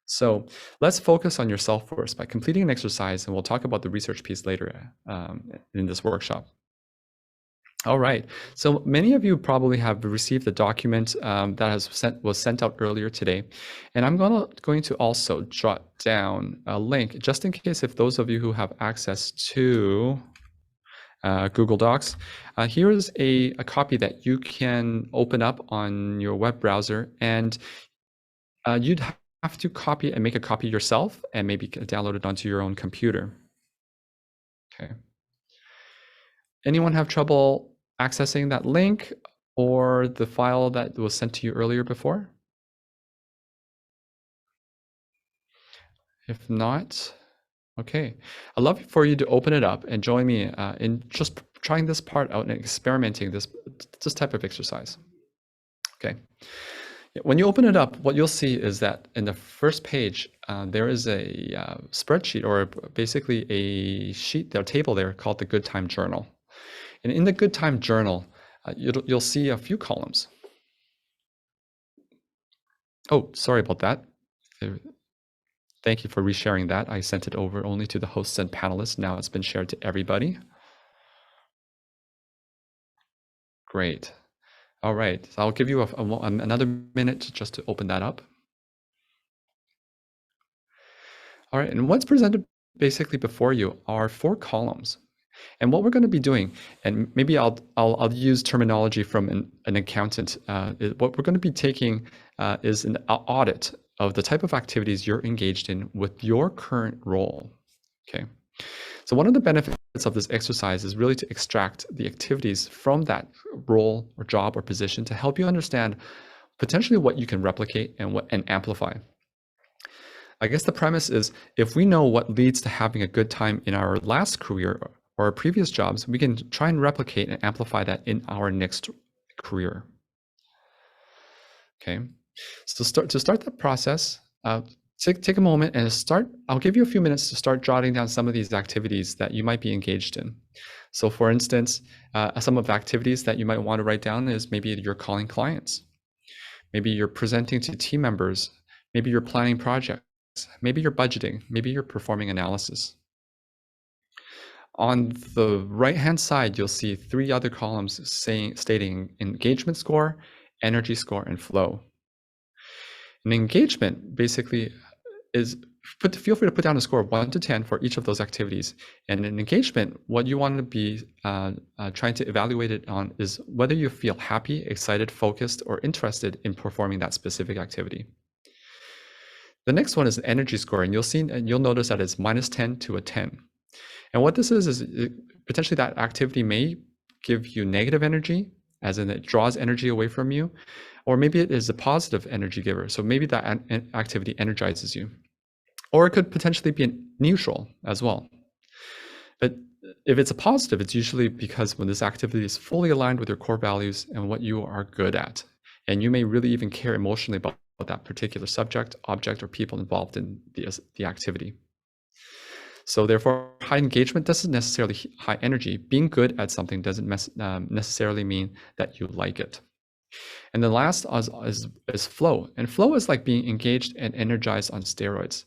So let's focus on yourself first by completing an exercise, and we'll talk about the research piece later in this workshop. All right, so many of you probably have received the document that was sent out earlier today, and I'm going to also jot down a link just in case if those of you who have access to Google Docs. Here is a copy that you can open up on your web browser, and you'd have to copy and make a copy yourself and maybe download it onto your own computer. Okay. Anyone have trouble accessing that link or the file that was sent to you earlier before? If not, okay. I'd love for you to open it up and join me in just trying this part out and experimenting this type of exercise. Okay. When you open it up, what you'll see is that in the first page, there is a spreadsheet, or basically a sheet, a table there called the Good Time Journal. And in the Good Time Journal, you'll see a few columns. Oh, sorry about that. Thank you for resharing that. I sent it over only to the hosts and panelists. Now it's been shared to everybody. Great. All right, so I'll give you another minute just to open that up. All right, and what's presented basically before you are 4 columns. And what we're going to be doing, and maybe I'll use terminology from an accountant. What we're going to be taking is an audit of the type of activities you're engaged in with your current role. Okay. So one of the benefits of this exercise is really to extract the activities from that role or job or position to help you understand potentially what you can replicate and amplify. I guess the premise is, if we know what leads to having a good time in our last career or our previous jobs, we can try and replicate and amplify that in our next career. Okay, so to start that process, take a moment and start. I'll give you a few minutes to start jotting down some of these activities that you might be engaged in. So for instance, some of the activities that you might want to write down is maybe you're calling clients, maybe you're presenting to team members, maybe you're planning projects, maybe you're budgeting, maybe you're performing analysis. On the right-hand side, you'll see 3 other columns stating engagement score, energy score, and flow. And engagement basically is feel free to put down a score of 1 to 10 for each of those activities. And in engagement, what you want to be trying to evaluate it on is whether you feel happy, excited, focused, or interested in performing that specific activity. The next one is an energy score, and you'll notice that it's -10 to a 10. And what this is potentially that activity may give you negative energy, as in it draws energy away from you, or maybe it is a positive energy giver. So maybe that activity energizes you. Or it could potentially be neutral as well. But if it's a positive, it's usually because when this activity is fully aligned with your core values and what you are good at. And you may really even care emotionally about that particular subject, object, or people involved in the activity. So therefore, high engagement doesn't necessarily high energy. Being good at something doesn't necessarily mean that you like it. And the last is flow. And flow is like being engaged and energized on steroids.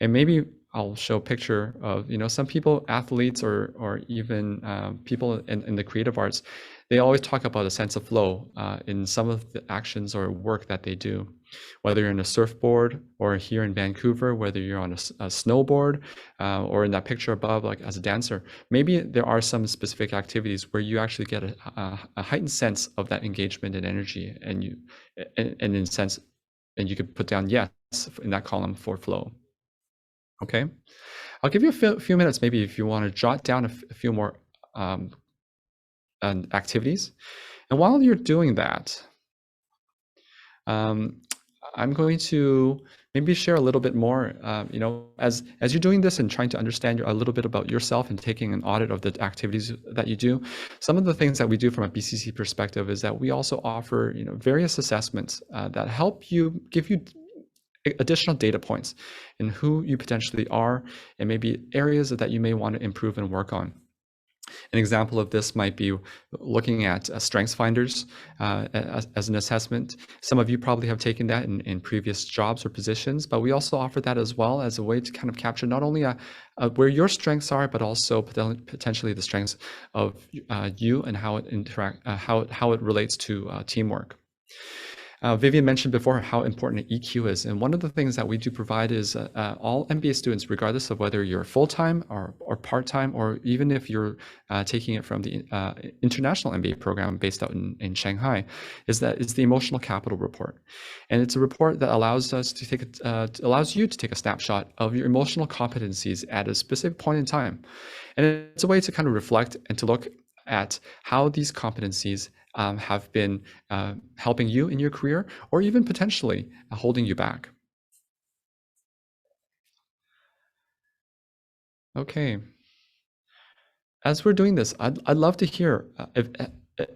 And maybe I'll show a picture of, some people, athletes or even people in the creative arts, they always talk about a sense of flow in some of the actions or work that they do. Whether you're on a surfboard or here in Vancouver, whether you're on a snowboard or in that picture above, like as a dancer, maybe there are some specific activities where you actually get a heightened sense of that engagement and energy, and in a sense, and you could put down yes in that column for flow. Okay, I'll give you a few minutes, maybe if you want to jot down a few more activities. And while you're doing that, I'm going to maybe share a little bit more, as you're doing this and trying to understand a little bit about yourself and taking an audit of the activities that you do. Some of the things that we do from a BCC perspective is that we also offer, various assessments that help give you additional data points in who you potentially are and maybe areas that you may want to improve and work on. An example of this might be looking at strengths finders as an assessment. Some of you probably have taken that in previous jobs or positions, but we also offer that as well as a way to kind of capture not only where your strengths are, but also potentially the strengths of you and how it relates to teamwork. Vivian mentioned before how important EQ is, and one of the things that we do provide is all MBA students, regardless of whether you're full-time or part-time, or even if you're taking it from the international MBA program based out in Shanghai, is the emotional capital report, and it's a report that allows you to take a snapshot of your emotional competencies at a specific point in time, and it's a way to kind of reflect and to look at how these competencies have been helping you in your career, or even potentially holding you back. Okay. As we're doing this, I'd love to hear,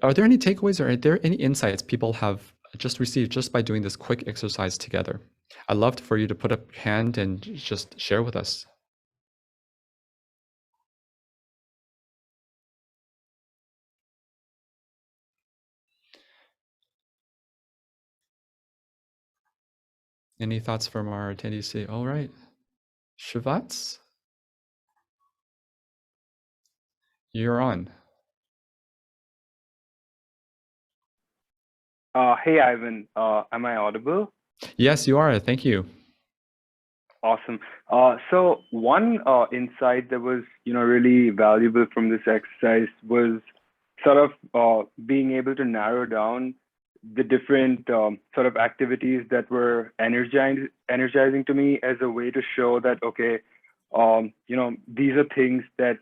are there any takeaways or are there any insights people have just received just by doing this quick exercise together? I'd love for you to put up your hand and just share with us. Any thoughts from our attendees? All right. Shivats, you're on. Hey, Ivan. Am I audible? Yes, you are. Thank you. Awesome. So one insight that was, really valuable from this exercise was sort of being able to narrow down the different sort of activities that were energizing to me as a way to show that, okay, these are things that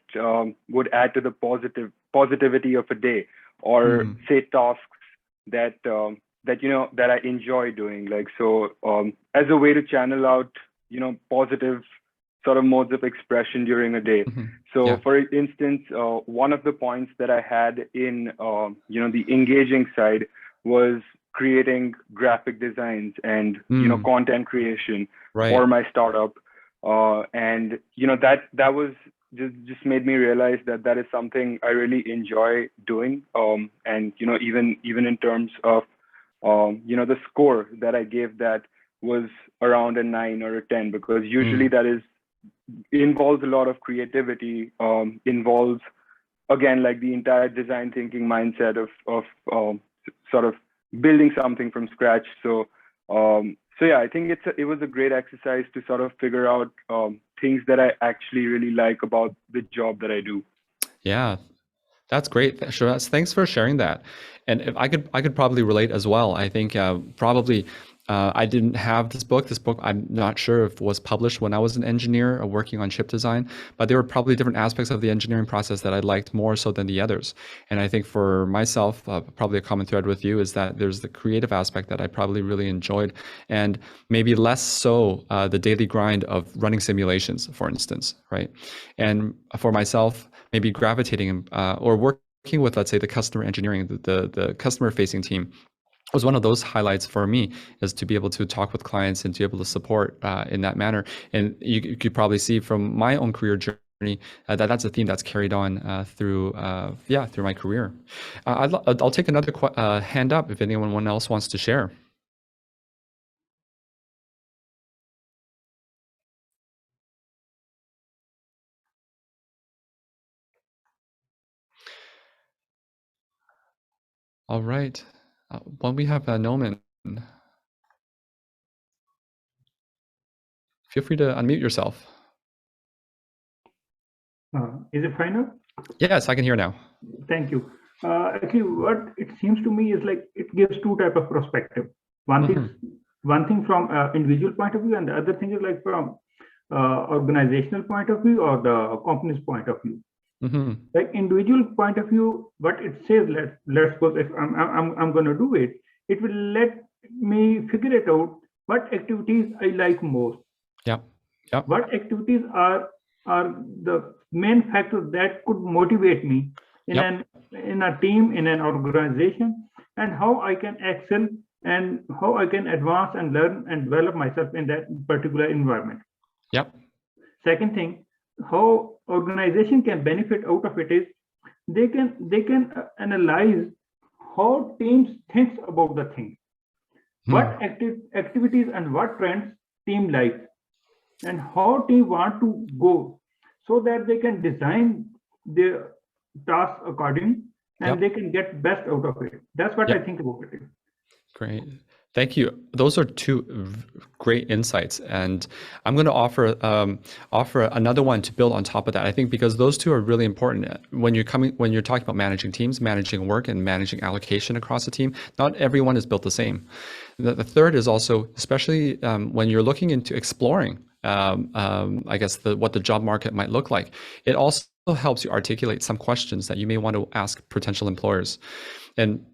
would add to the positivity of a day, or say tasks that I enjoy doing. Like, so as a way to channel out, positive sort of modes of expression during a day. So for instance, one of the points that I had in, the engaging side was creating graphic designs and, content creation for my startup. And, that was just made me realize that is something I really enjoy doing. And, even in terms of, the score that I gave that was around a 9 or a 10, because usually that is involves a lot of creativity, involves, again, like the entire design thinking mindset of sort of building something from scratch. So yeah, I think it was a great exercise to sort of figure out things that I actually really like about the job that I do. Yeah, that's great, Shiraz. Thanks for sharing that. And if I could probably relate as well. I think probably I didn't have this book. This book, I'm not sure if it was published when I was an engineer working on chip design, but there were probably different aspects of the engineering process that I liked more so than the others. And I think for myself, probably a common thread with you is that there's the creative aspect that I probably really enjoyed, and maybe less so the daily grind of running simulations, for instance, right? And for myself, maybe gravitating or working with, let's say, the customer engineering, the customer facing team was one of those highlights for me, is to be able to talk with clients and to be able to support in that manner. And you could probably see from my own career journey that that's a theme that's carried on through my career. I'll take another hand up if anyone else wants to share. All right. Well, we have Noman. Feel free to unmute yourself. Is it fine now? Yes, I can hear now. Thank you. Actually, what it seems to me is like it gives two type of perspective. One thing from individual point of view, and the other thing is like from organizational point of view or the company's point of view. Like individual point of view, what it says, let's suppose if I'm going to do it, it will let me figure it out what activities I like most. Yeah. What activities are the main factors that could motivate me in a team, in an organization, and how I can excel and how I can advance and learn and develop myself in that particular environment. Second thing, how organization can benefit out of it is they can analyze how teams thinks about the thing, what activities and what trends team likes, and how team want to go, so that they can design their task according, and they can get best out of it. That's what I think about it. Great. Thank you. Those are two great insights, and I'm going to offer another one to build on top of that. I think because those two are really important when you're talking about managing teams, managing work, and managing allocation across a team. Not everyone is built the same. The third is also, especially when you're looking into exploring, I guess what the job market might look like. It also helps you articulate some questions that you may want to ask potential employers. And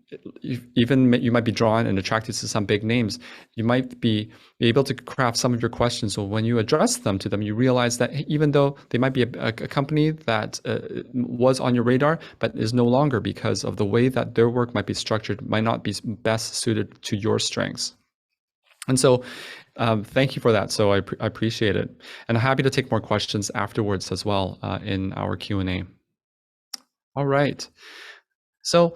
even you might be drawn and attracted to some big names, you might be able to craft some of your questions. So when you address them to them, you realize that even though they might be a company that was on your radar, but is no longer because of the way that their work might be structured, might not be best suited to your strengths. And so thank you for that. So I appreciate it. And I'm happy to take more questions afterwards as well in our Q&A. All right. So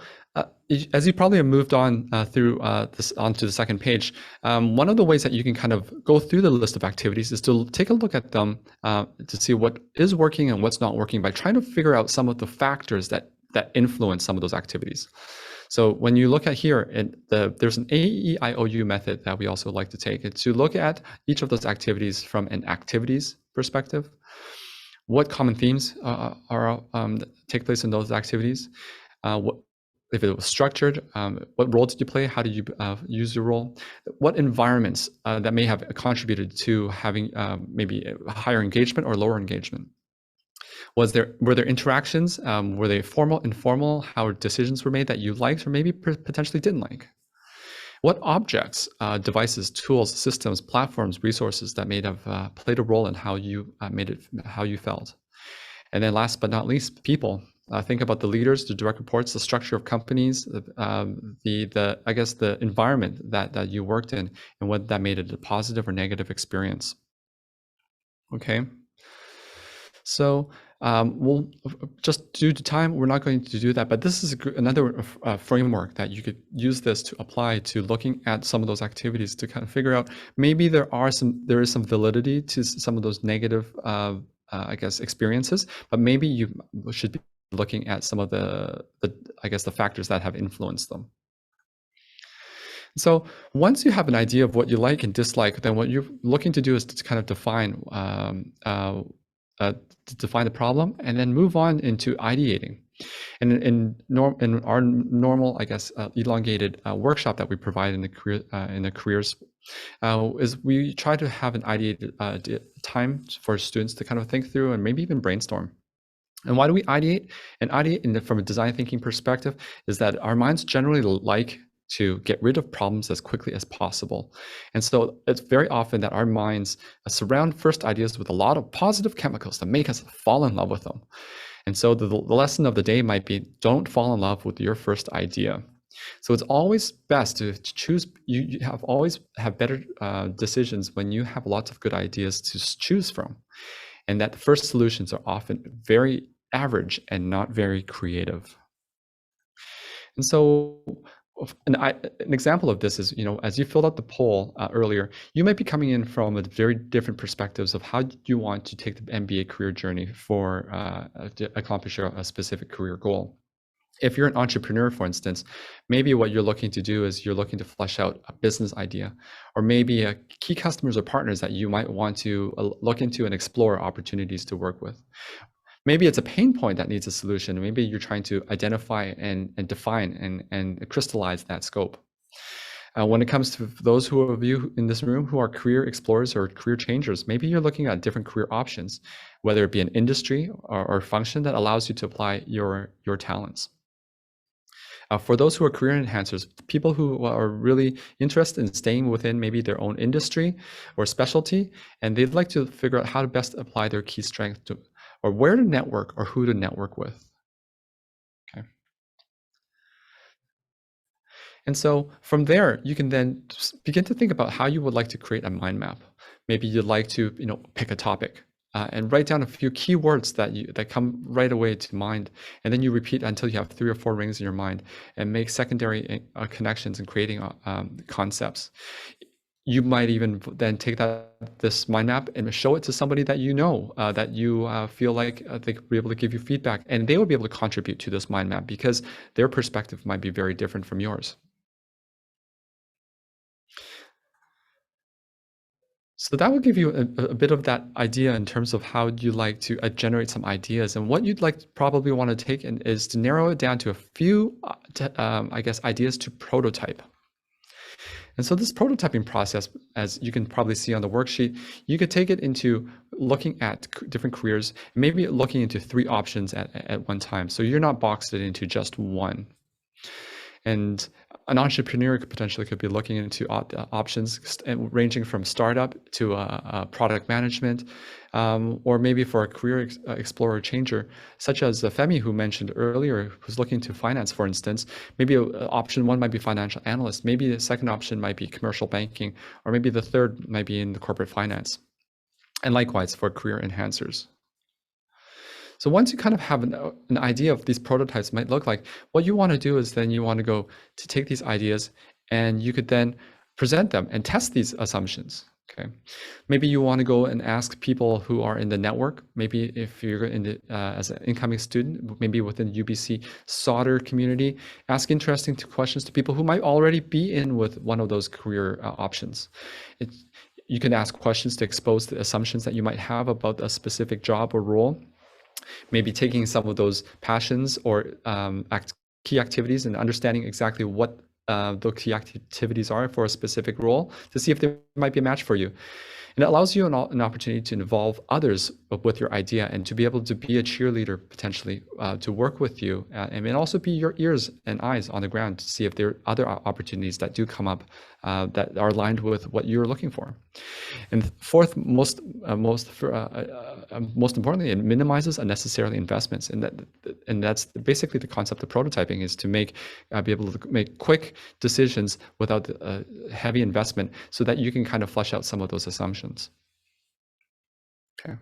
as you probably have moved on onto the second page, one of the ways that you can kind of go through the list of activities is to take a look at them to see what is working and what's not working by trying to figure out some of the factors that influence some of those activities. So when you look at here, there's an AEIOU method that we also like to take. It's to look at each of those activities from an activities perspective. What common themes take place in those activities? If it was structured, what role did you play? How did you use your role? What environments that may have contributed to having maybe a higher engagement or lower engagement? Were there interactions? Were they formal, informal? How decisions were made that you liked or maybe potentially didn't like? What objects, devices, tools, systems, platforms, resources that may have played a role in how you how you felt? And then last but not least, people. Think about the leaders, the direct reports, the structure of companies, I guess the environment that you worked in, and what that made it a positive or negative experience. Okay. So We'll just due to time, we're not going to do that, but this is another framework that you could use this to apply to looking at some of those activities to kind of figure out maybe there is some validity to some of those negative, I guess, experiences, but maybe you should be looking at some of the I guess the factors that have influenced them. So once you have an idea of what you like and dislike, then what you're looking to do is to kind of define the problem and then move on into ideating. And in our normal, I guess, elongated workshop that we provide in the careers is we try to have an ideated time for students to kind of think through and maybe even brainstorm. And why do we ideate? And ideate from a design thinking perspective is that our minds generally like to get rid of problems as quickly as possible. And so it's very often that our minds surround first ideas with a lot of positive chemicals that make us fall in love with them. And so the lesson of the day might be, don't fall in love with your first idea. So it's always best to choose, you always have better decisions when you have lots of good ideas to choose from. And that the first solutions are often very average and not very creative. And so an example of this is, as you filled out the poll earlier, you might be coming in from a very different perspectives of how you want to take the MBA career journey for to accomplish a specific career goal. If you're an entrepreneur, for instance, maybe what you're looking to do is you're looking to flesh out a business idea, or maybe key customers or partners that you might want to look into and explore opportunities to work with. Maybe it's a pain point that needs a solution. Maybe you're trying to identify and define and crystallize that scope. When it comes to those of you in this room who are career explorers or career changers, maybe you're looking at different career options, whether it be an industry or function that allows you to apply your talents. For those who are career enhancers, people who are really interested in staying within maybe their own industry or specialty, and they'd like to figure out how to best apply their key strength to, or where to network or who to network with. Okay. And so from there, you can then begin to think about how you would like to create a mind map. Maybe you'd like to, pick a topic and write down a few keywords that come right away to mind, and then you repeat until you have 3 or 4 rings in your mind, and make secondary connections and creating concepts. You might even then take this mind map and show it to somebody that that you feel like they could be able to give you feedback, and they will be able to contribute to this mind map because their perspective might be very different from yours. So that will give you a bit of that idea in terms of how you like to generate some ideas, and what you'd like probably want to take is to narrow it down to a few, I guess, ideas to prototype. And so this prototyping process, as you can probably see on the worksheet, you could take it into looking at different careers, maybe looking into 3 options at one time. So you're not boxed it into just one. And an entrepreneur could be looking into options ranging from startup to product management, or maybe for a career explorer changer, such as Femi, who mentioned earlier, who's looking to finance, for instance. Maybe option 1 might be financial analyst. Maybe the second option might be commercial banking, or maybe the third might be in the corporate finance. And likewise for career enhancers. So once you kind of have an idea of these prototypes might look like, what you want to do is then you want to go to take these ideas, and you could then present them and test these assumptions. Okay, maybe you want to go and ask people who are in the network. Maybe if you're in the, as an incoming student, maybe within the UBC Sauder community, ask interesting questions to people who might already be in with one of those career options. You can ask questions to expose the assumptions that you might have about a specific job or role. Maybe taking some of those passions or key activities and understanding exactly what those key activities are for a specific role to see if they might be a match for you. And it allows you an opportunity to involve others with your idea and to be able to be a cheerleader potentially to work with you, and also be your ears and eyes on the ground to see if there are other opportunities that do come up that are aligned with what you're looking for. And fourth, most importantly, it minimizes unnecessary investments, and that's basically the concept of prototyping, is to be able to make quick decisions without heavy investment, so that you can kind of flesh out some of those assumptions. Okay.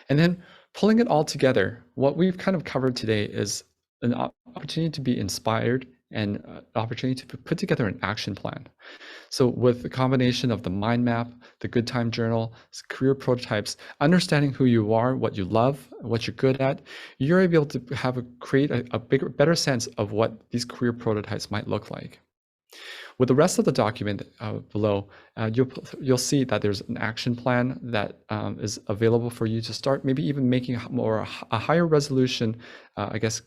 And then Pulling it all together, what we've kind of covered today is an opportunity to be inspired and an opportunity to put together an action plan. So with the combination of the mind map, the good time journal, career prototypes, understanding who you are, what you love, what you're good at, you're able to create a better sense of what these career prototypes might look like. With the rest of the document below, you'll see that there's an action plan that is available for you to start maybe even making a higher resolution, I guess,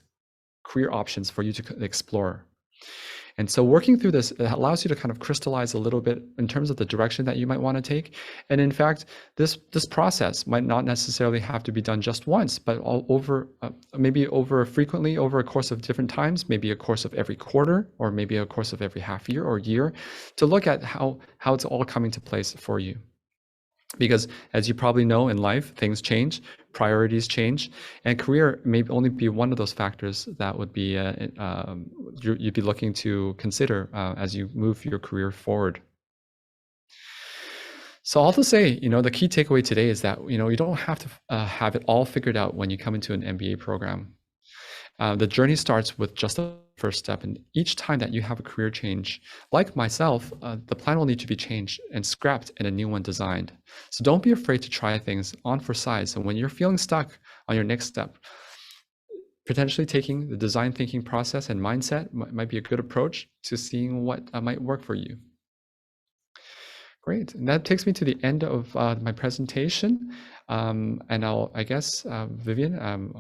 career options for you to explore. And so working through this, it allows you to kind of crystallize a little bit in terms of the direction that you might want to take. And in fact, this process might not necessarily have to be done just once, but maybe frequently over a course of different times, maybe a course of every quarter, or maybe a course of every half year or year, to look at how it's all coming to place for you. Because as you probably know in life, things change, priorities change, and career may only be one of those factors that would be you'd be looking to consider as you move your career forward. So all to say, the key takeaway today is that you don't have to have it all figured out when you come into an MBA program. The journey starts with just the first step, and each time that you have a career change, like myself, the plan will need to be changed and scrapped and a new one designed. So don't be afraid to try things on for size. And when you're feeling stuck on your next step, potentially taking the design thinking process and mindset might be a good approach to seeing what might work for you. Great, and that takes me to the end of my presentation. And Vivian,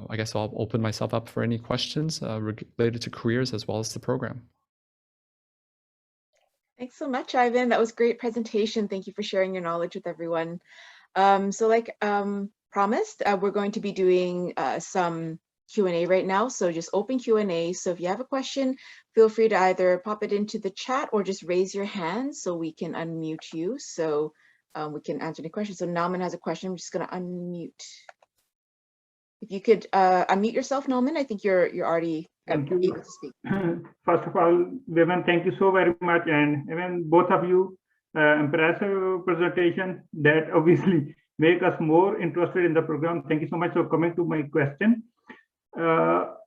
I guess I'll open myself up for any questions related to careers as well as the program. Thanks so much, Ivan. That was a great presentation. Thank you for sharing your knowledge with everyone. So like promised, we're going to be doing some Q&A right now. So just open Q&A. So if you have a question, feel free to either pop it into the chat or just raise your hand so we can unmute you. So we can answer any questions. So Nauman has a question. I'm just going to unmute. If you could unmute yourself, Nauman, I think you're already able to speak. First of all, Vivian, thank you so very much. And even both of you, impressive presentation that obviously make us more interested in the program. Thank you so much for coming to my question.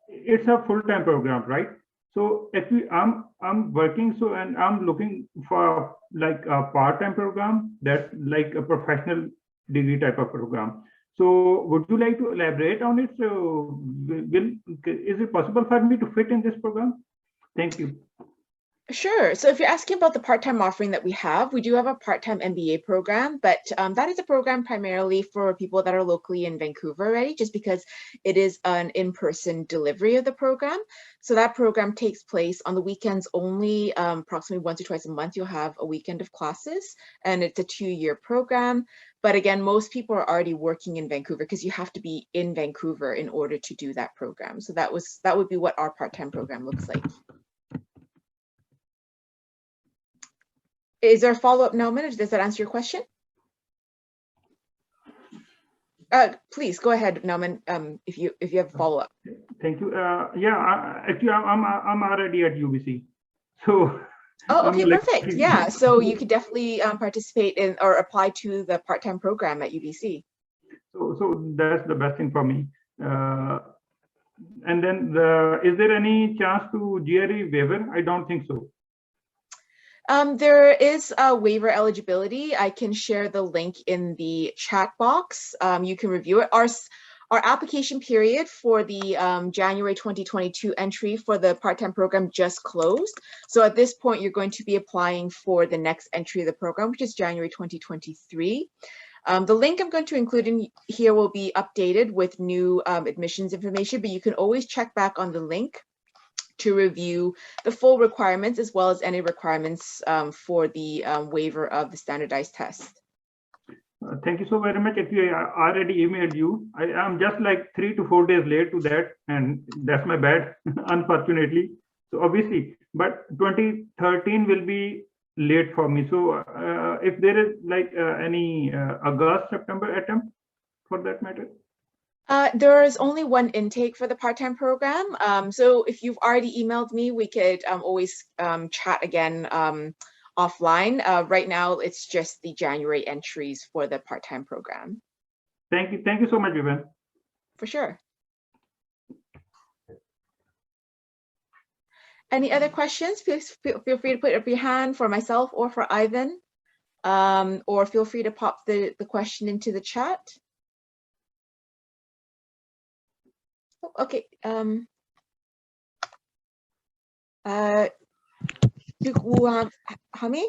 It's a full-time program, right? So actually I'm working, and I'm looking for like a part-time program that's like a professional degree type of program. So would you like to elaborate on it? So is it possible for me to fit in this program? Thank you. Sure. So if you're asking about the part-time offering that we do have a part-time MBA program, but that is a program primarily for people that are locally in Vancouver already, just because it is an in-person delivery of the program. So that program takes place on the weekends only, approximately once or twice a month. You'll have a weekend of classes, and it's a 2-year program. But again, most people are already working in Vancouver because you have to be in Vancouver in order to do that program. So that would be what our part-time program looks like. Is there a follow-up, Nauman? Does that answer your question? Please go ahead, Nauman, if you have a follow-up. Thank you. Yeah, actually, I'm already at UBC, so. Oh, okay, perfect. Yeah, so you could definitely participate in or apply to the part-time program at UBC. So that's the best thing for me. And then is there any chance to GRE waiver? I don't think so. There is a waiver eligibility. I can share the link in the chat box. You can review it. Our application period for the January 2022 entry for the part-time program just closed. So at this point, you're going to be applying for the next entry of the program, which is January 2023. The link I'm going to include in here will be updated with new admissions information, but you can always check back on the link to review the full requirements as well as any requirements for the waiver of the standardized test. Thank you so very much. Actually, I already emailed you. I'm just like 3 to 4 days late to that, and that's my bad, unfortunately. So obviously, but 2013 will be late for me. So if there is like any August, September attempt for that matter? There is only one intake for the part-time program. So if you've already emailed me, we could always chat again offline. Right now, it's just the January entries for the part-time program. Thank you so much, Ivan. for sure. Any other questions? Feel free to put up your hand for myself or for Ivan, or feel free to pop the question into the chat. Oh, okay. Hami?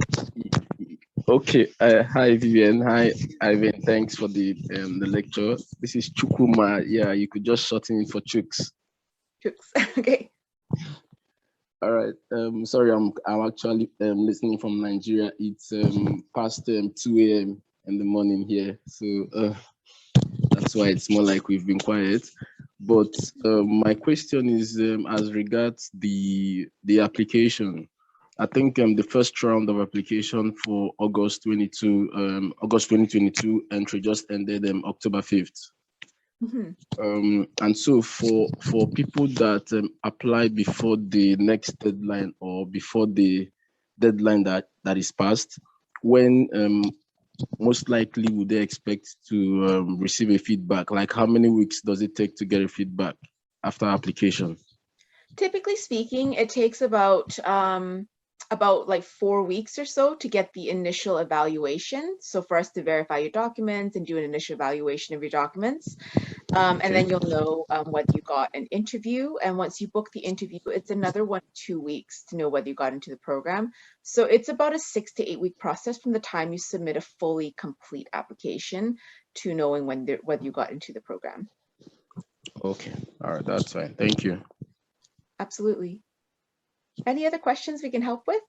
Okay. Hi, Vivian. Hi, Ivan. Thanks for the lecture. This is Chukuma. Yeah, you could just shorten it for Chuks. Chuks. Okay. All right. Sorry, I'm actually listening from Nigeria. It's past 2 a.m. in the morning here, so that's why it's more like we've been quiet. But my question is as regards the application. I think the first round of application for August 2022 entry just ended October 5th. Mm-hmm. And so for people that apply before the next deadline or before the deadline that is passed, when most likely would they expect to receive a feedback? Like how many weeks does it take to get a feedback after application? Typically speaking, it takes about like 4 weeks or so to get the initial evaluation. So for us to verify your documents and do an initial evaluation of your documents. And then you'll know whether you got an interview. And once you book the interview, it's another 1 to 2 weeks to know whether you got into the program. So it's about a 6 to 8 week process from the time you submit a fully complete application to knowing whether you got into the program. Okay, all right, that's fine. Thank you. Absolutely. Any other questions we can help with?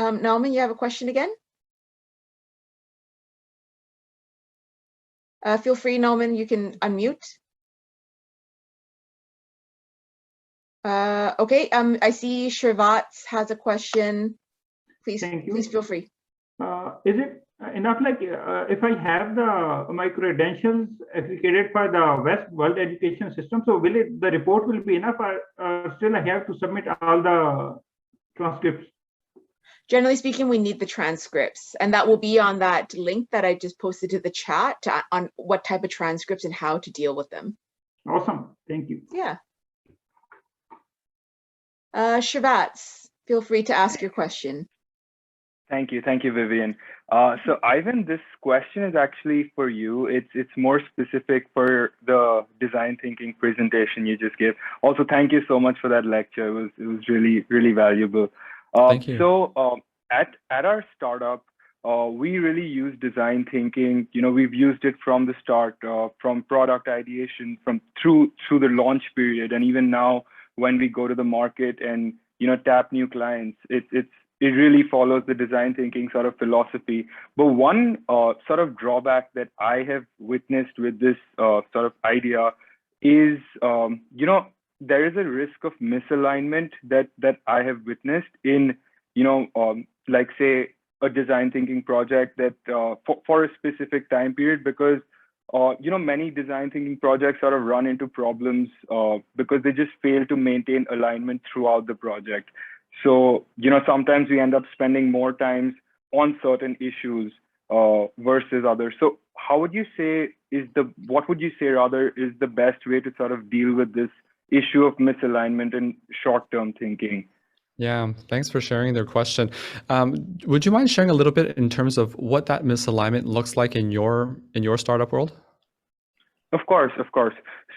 Nauman, you have a question again? Feel free, Nauman, you can unmute. Okay, I see Shrivatz has a question. Please feel free. Is it enough, like if I have my credentials executed by the West World Education System, so will the report will be enough, or still I have to submit all the transcripts? Generally speaking, we need the transcripts, and that will be on that link that I just posted to the chat on what type of transcripts and how to deal with them. Awesome, thank you. Yeah. Shrivatz, feel free to ask your question. Thank you, Vivian. So Ivan, this question is actually for you. It's more specific for the design thinking presentation you just gave. Also, thank you so much for that lecture. It was really valuable. Thank you. So at our startup, we really use design thinking. You know, we've used it from the start, from product ideation, through the launch period, and even now when we go to the market and tap new clients, it really follows the design thinking sort of philosophy. But one sort of drawback that I have witnessed with this sort of idea is, there is a risk of misalignment that I have witnessed in, like say a design thinking project that for a specific time period, because many design thinking projects sort of run into problems because they just fail to maintain alignment throughout the project. So, sometimes we end up spending more time on certain issues versus others. So how would you say what would you say rather is the best way to sort of deal with this issue of misalignment and short-term thinking? Yeah, thanks for sharing their question. Would you mind sharing a little bit in terms of what that misalignment looks like in your startup world? Of course.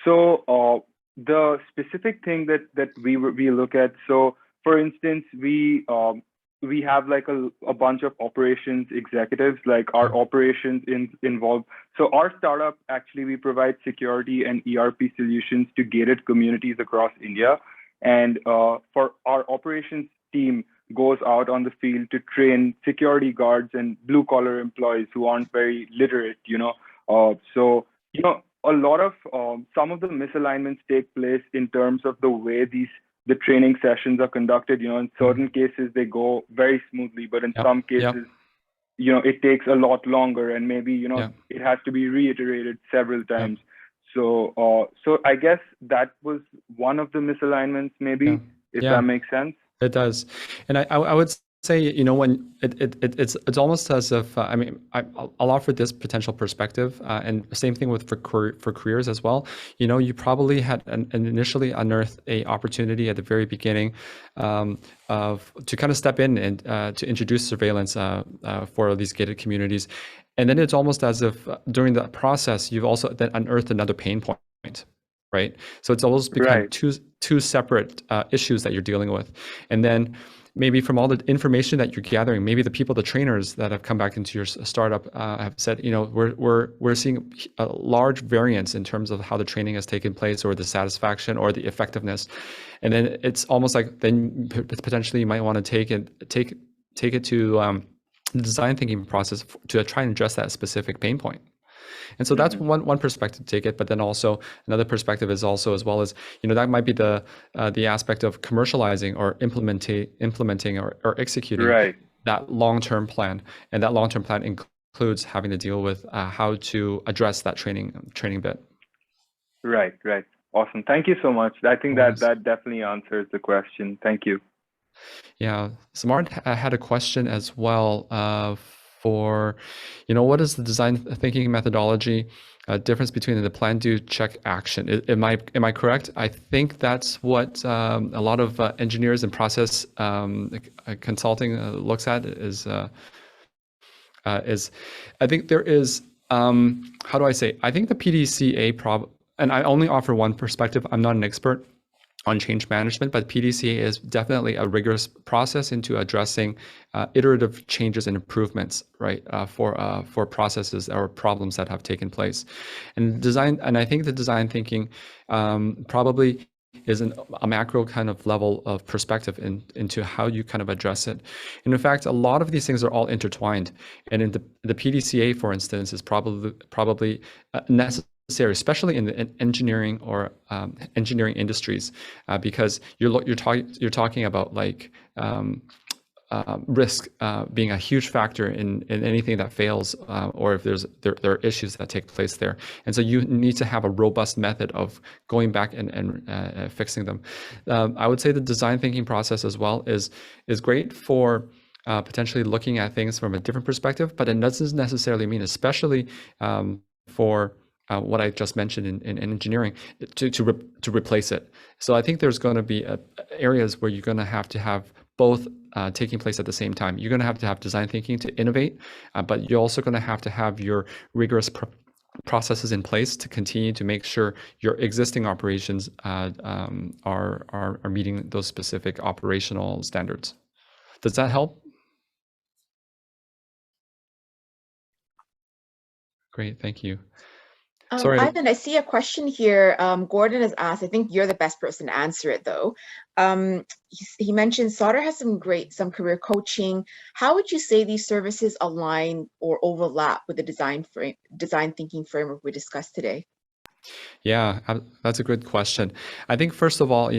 So the specific thing that we look at. So for instance, we have like a bunch of operations executives, like our operations involved. So our startup, actually, we provide security and ERP solutions to gated communities across India. And for our operations team goes out on the field to train security guards and blue collar employees who aren't very literate, So, a lot of some of the misalignments take place in terms of the way the training sessions are conducted. In certain cases, they go very smoothly, but in some cases, it takes a lot longer, and maybe, it has to be reiterated several times. So I guess that was one of the misalignments, maybe, if that makes sense. It does. And I would say, you know, when it's almost as if I mean, I'll offer this potential perspective, and same thing with for careers as well. You know, you probably had an initially unearthed a opportunity at the very beginning of to kind of step in and to introduce surveillance for these gated communities, and then it's almost as if during the process you've also then unearthed another pain point. Right, so it's almost become Right. two separate issues that you're dealing with, and then maybe from all the information that you're gathering, maybe the trainers that have come back into your startup have said, you know, we're seeing a large variance in terms of how the training has taken place, or the satisfaction, or the effectiveness, and then it's almost like then potentially you might want to take it to the design thinking process to try and address that specific pain point. And so that's one perspective to take it, but then also another perspective is also, as well as, you know, that might be the aspect of commercializing or implementing or executing Right. that long-term plan, and that long-term plan includes having to deal with how to address that training bit. Right. Awesome. Thank you so much. I think that definitely answers the question. Thank you. Yeah, Samard had a question as well for, you know, what is the design thinking methodology difference between the plan, do, check, action? Am I correct? I think that's what a lot of engineers and process consulting looks at is I think there is how do I say? I think the PDCA and I only offer one perspective. I'm not an expert on change management, but PDCA is definitely a rigorous process into addressing iterative changes and improvements, right, for processes or problems that have taken place. And I think the design thinking probably is a macro kind of level of perspective into how you kind of address it. And in fact, a lot of these things are all intertwined. And in the PDCA, for instance, is probably necessary, especially in the engineering or engineering industries, because you're talking about like risk being a huge factor in anything that fails, or if there are issues that take place there. And so you need to have a robust method of going back and fixing them. I would say the design thinking process as well is great for potentially looking at things from a different perspective, but it doesn't necessarily mean, especially for what I just mentioned in engineering, to replace it. So I think there's going to be areas where you're going to have both taking place at the same time. You're going to have design thinking to innovate, but you're also going to have your rigorous processes in place to continue to make sure your existing operations are meeting those specific operational standards. Does that help? Great, thank you. Sorry. Ivan, I see a question here. Gordon has asked, I think you're the best person to answer it though. He mentioned Sauder has some career coaching. How would you say these services align or overlap with the design thinking framework we discussed today? Yeah, that's a good question. I think first of all,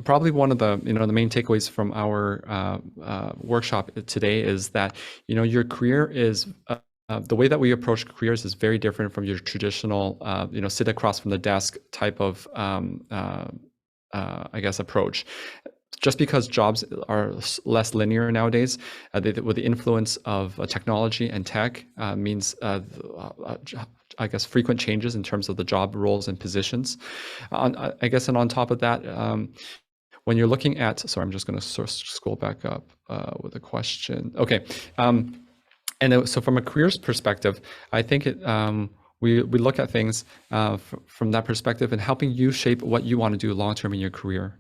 probably one of the the main takeaways from our workshop today is that your career is the way that we approach careers is very different from your traditional sit across from the desk type of I guess approach. Just because jobs are less linear nowadays, with the influence of technology and tech, means I guess frequent changes in terms of the job roles and positions. I guess, and on top of that, when you're looking at, sorry, I'm just going to scroll back up with a question. Okay, and so from a careers perspective, I think we look at things from that perspective and helping you shape what you want to do long term in your career.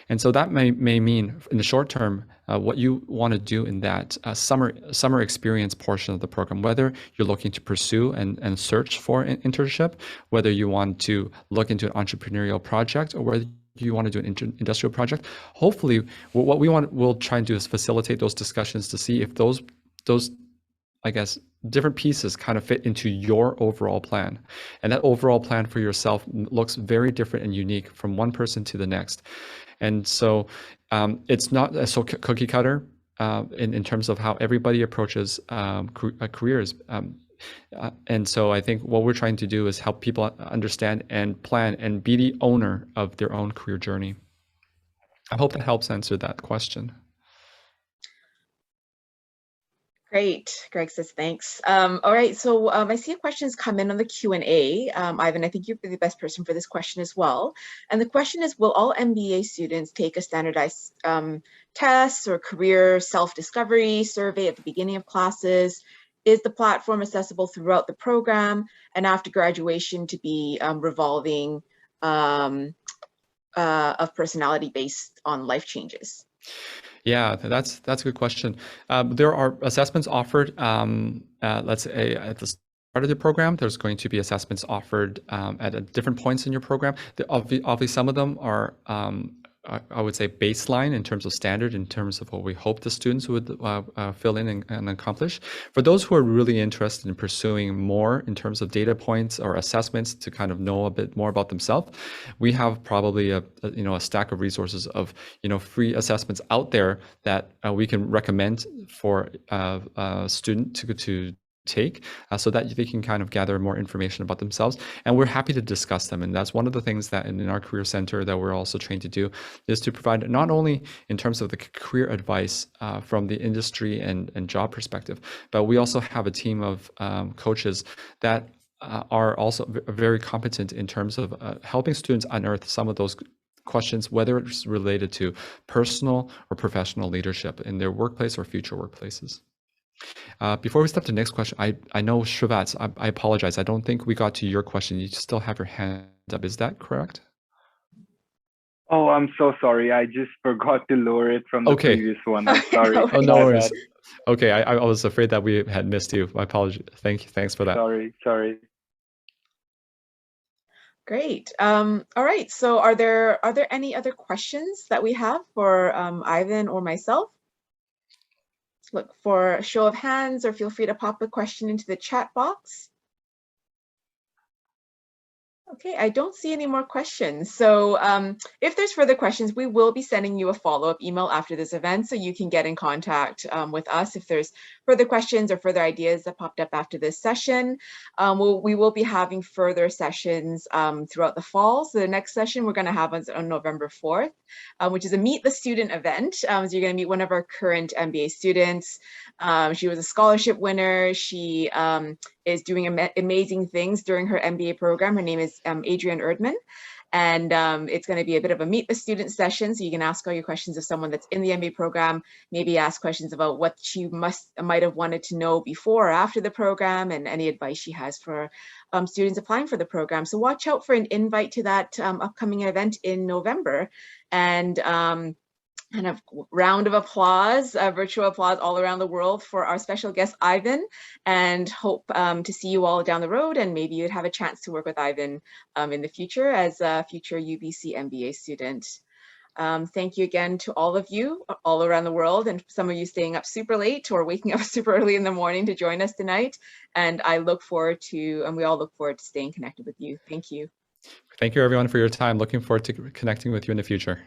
And so that may mean in the short term what you want to do in that summer experience portion of the program, whether you're looking to pursue and search for an internship, whether you want to look into an entrepreneurial project, or whether you want to do an industrial project. Hopefully, what we'll try and do is facilitate those discussions to see if those I guess different pieces kind of fit into your overall plan, and that overall plan for yourself looks very different and unique from one person to the next. And so it's not so cookie cutter in terms of how everybody approaches careers. And so I think what we're trying to do is help people understand and plan and be the owner of their own career journey. I hope that helps answer that question. Great. Greg says thanks. All right, so I see a question's come in on the Q&A. Ivan, I think you're the best person for this question as well. And the question is, will all MBA students take a standardized test or career self-discovery survey at the beginning of classes? Is the platform accessible throughout the program and after graduation to be revolving of personality based on life changes? Yeah, that's a good question. There are assessments offered. Let's say at the start of the program, there's going to be assessments offered at different points in your program. Obviously, some of them are, I would say, baseline in terms of standard, in terms of what we hope the students would fill in and accomplish. For those who are really interested in pursuing more in terms of data points or assessments to kind of know a bit more about themselves, we have probably a stack of resources of free assessments out there that we can recommend for a student to take so that they can kind of gather more information about themselves, and we're happy to discuss them. And that's one of the things that in our career center that we're also trained to do, is to provide not only in terms of the career advice from the industry and job perspective, but we also have a team of coaches that are also very competent in terms of helping students unearth some of those questions, whether it's related to personal or professional leadership in their workplace or future workplaces. Before we step to the next question, I know Shrivatz, I apologize. I don't think we got to your question. You still have your hand up. Is that correct? Oh, I'm so sorry. I just forgot to lower it from the previous one. I'm sorry. Oh, no worries. Okay, I was afraid that we had missed you. My apologies. Thanks for that. Sorry. Great. All right. So are there any other questions that we have for Ivan or myself? Look for a show of hands, or feel free to pop a question into the chat box. Okay, I don't see any more questions. So if there's further questions, we will be sending you a follow-up email after this event, so you can get in contact with us if there's further questions or further ideas that popped up after this session. We will be having further sessions throughout the fall. So the next session we're going to have on November 4th, which is a Meet the Student event. So you're going to meet one of our current MBA students. She was a scholarship winner. She is doing amazing things during her MBA program. Her name is Adrienne Erdman. And it's going to be a bit of a meet the student session. So you can ask all your questions of someone that's in the MBA program, maybe ask questions about what she might have wanted to know before or after the program, and any advice she has for students applying for the program. So watch out for an invite to that upcoming event in November. And kind of round of applause, virtual applause all around the world for our special guest, Ivan, and hope to see you all down the road, and maybe you'd have a chance to work with Ivan in the future as a future UBC MBA student. Thank you again to all of you all around the world, and some of you staying up super late or waking up super early in the morning to join us tonight. And I look forward to, and we all look forward to staying connected with you. Thank you. Thank you everyone for your time. Looking forward to connecting with you in the future.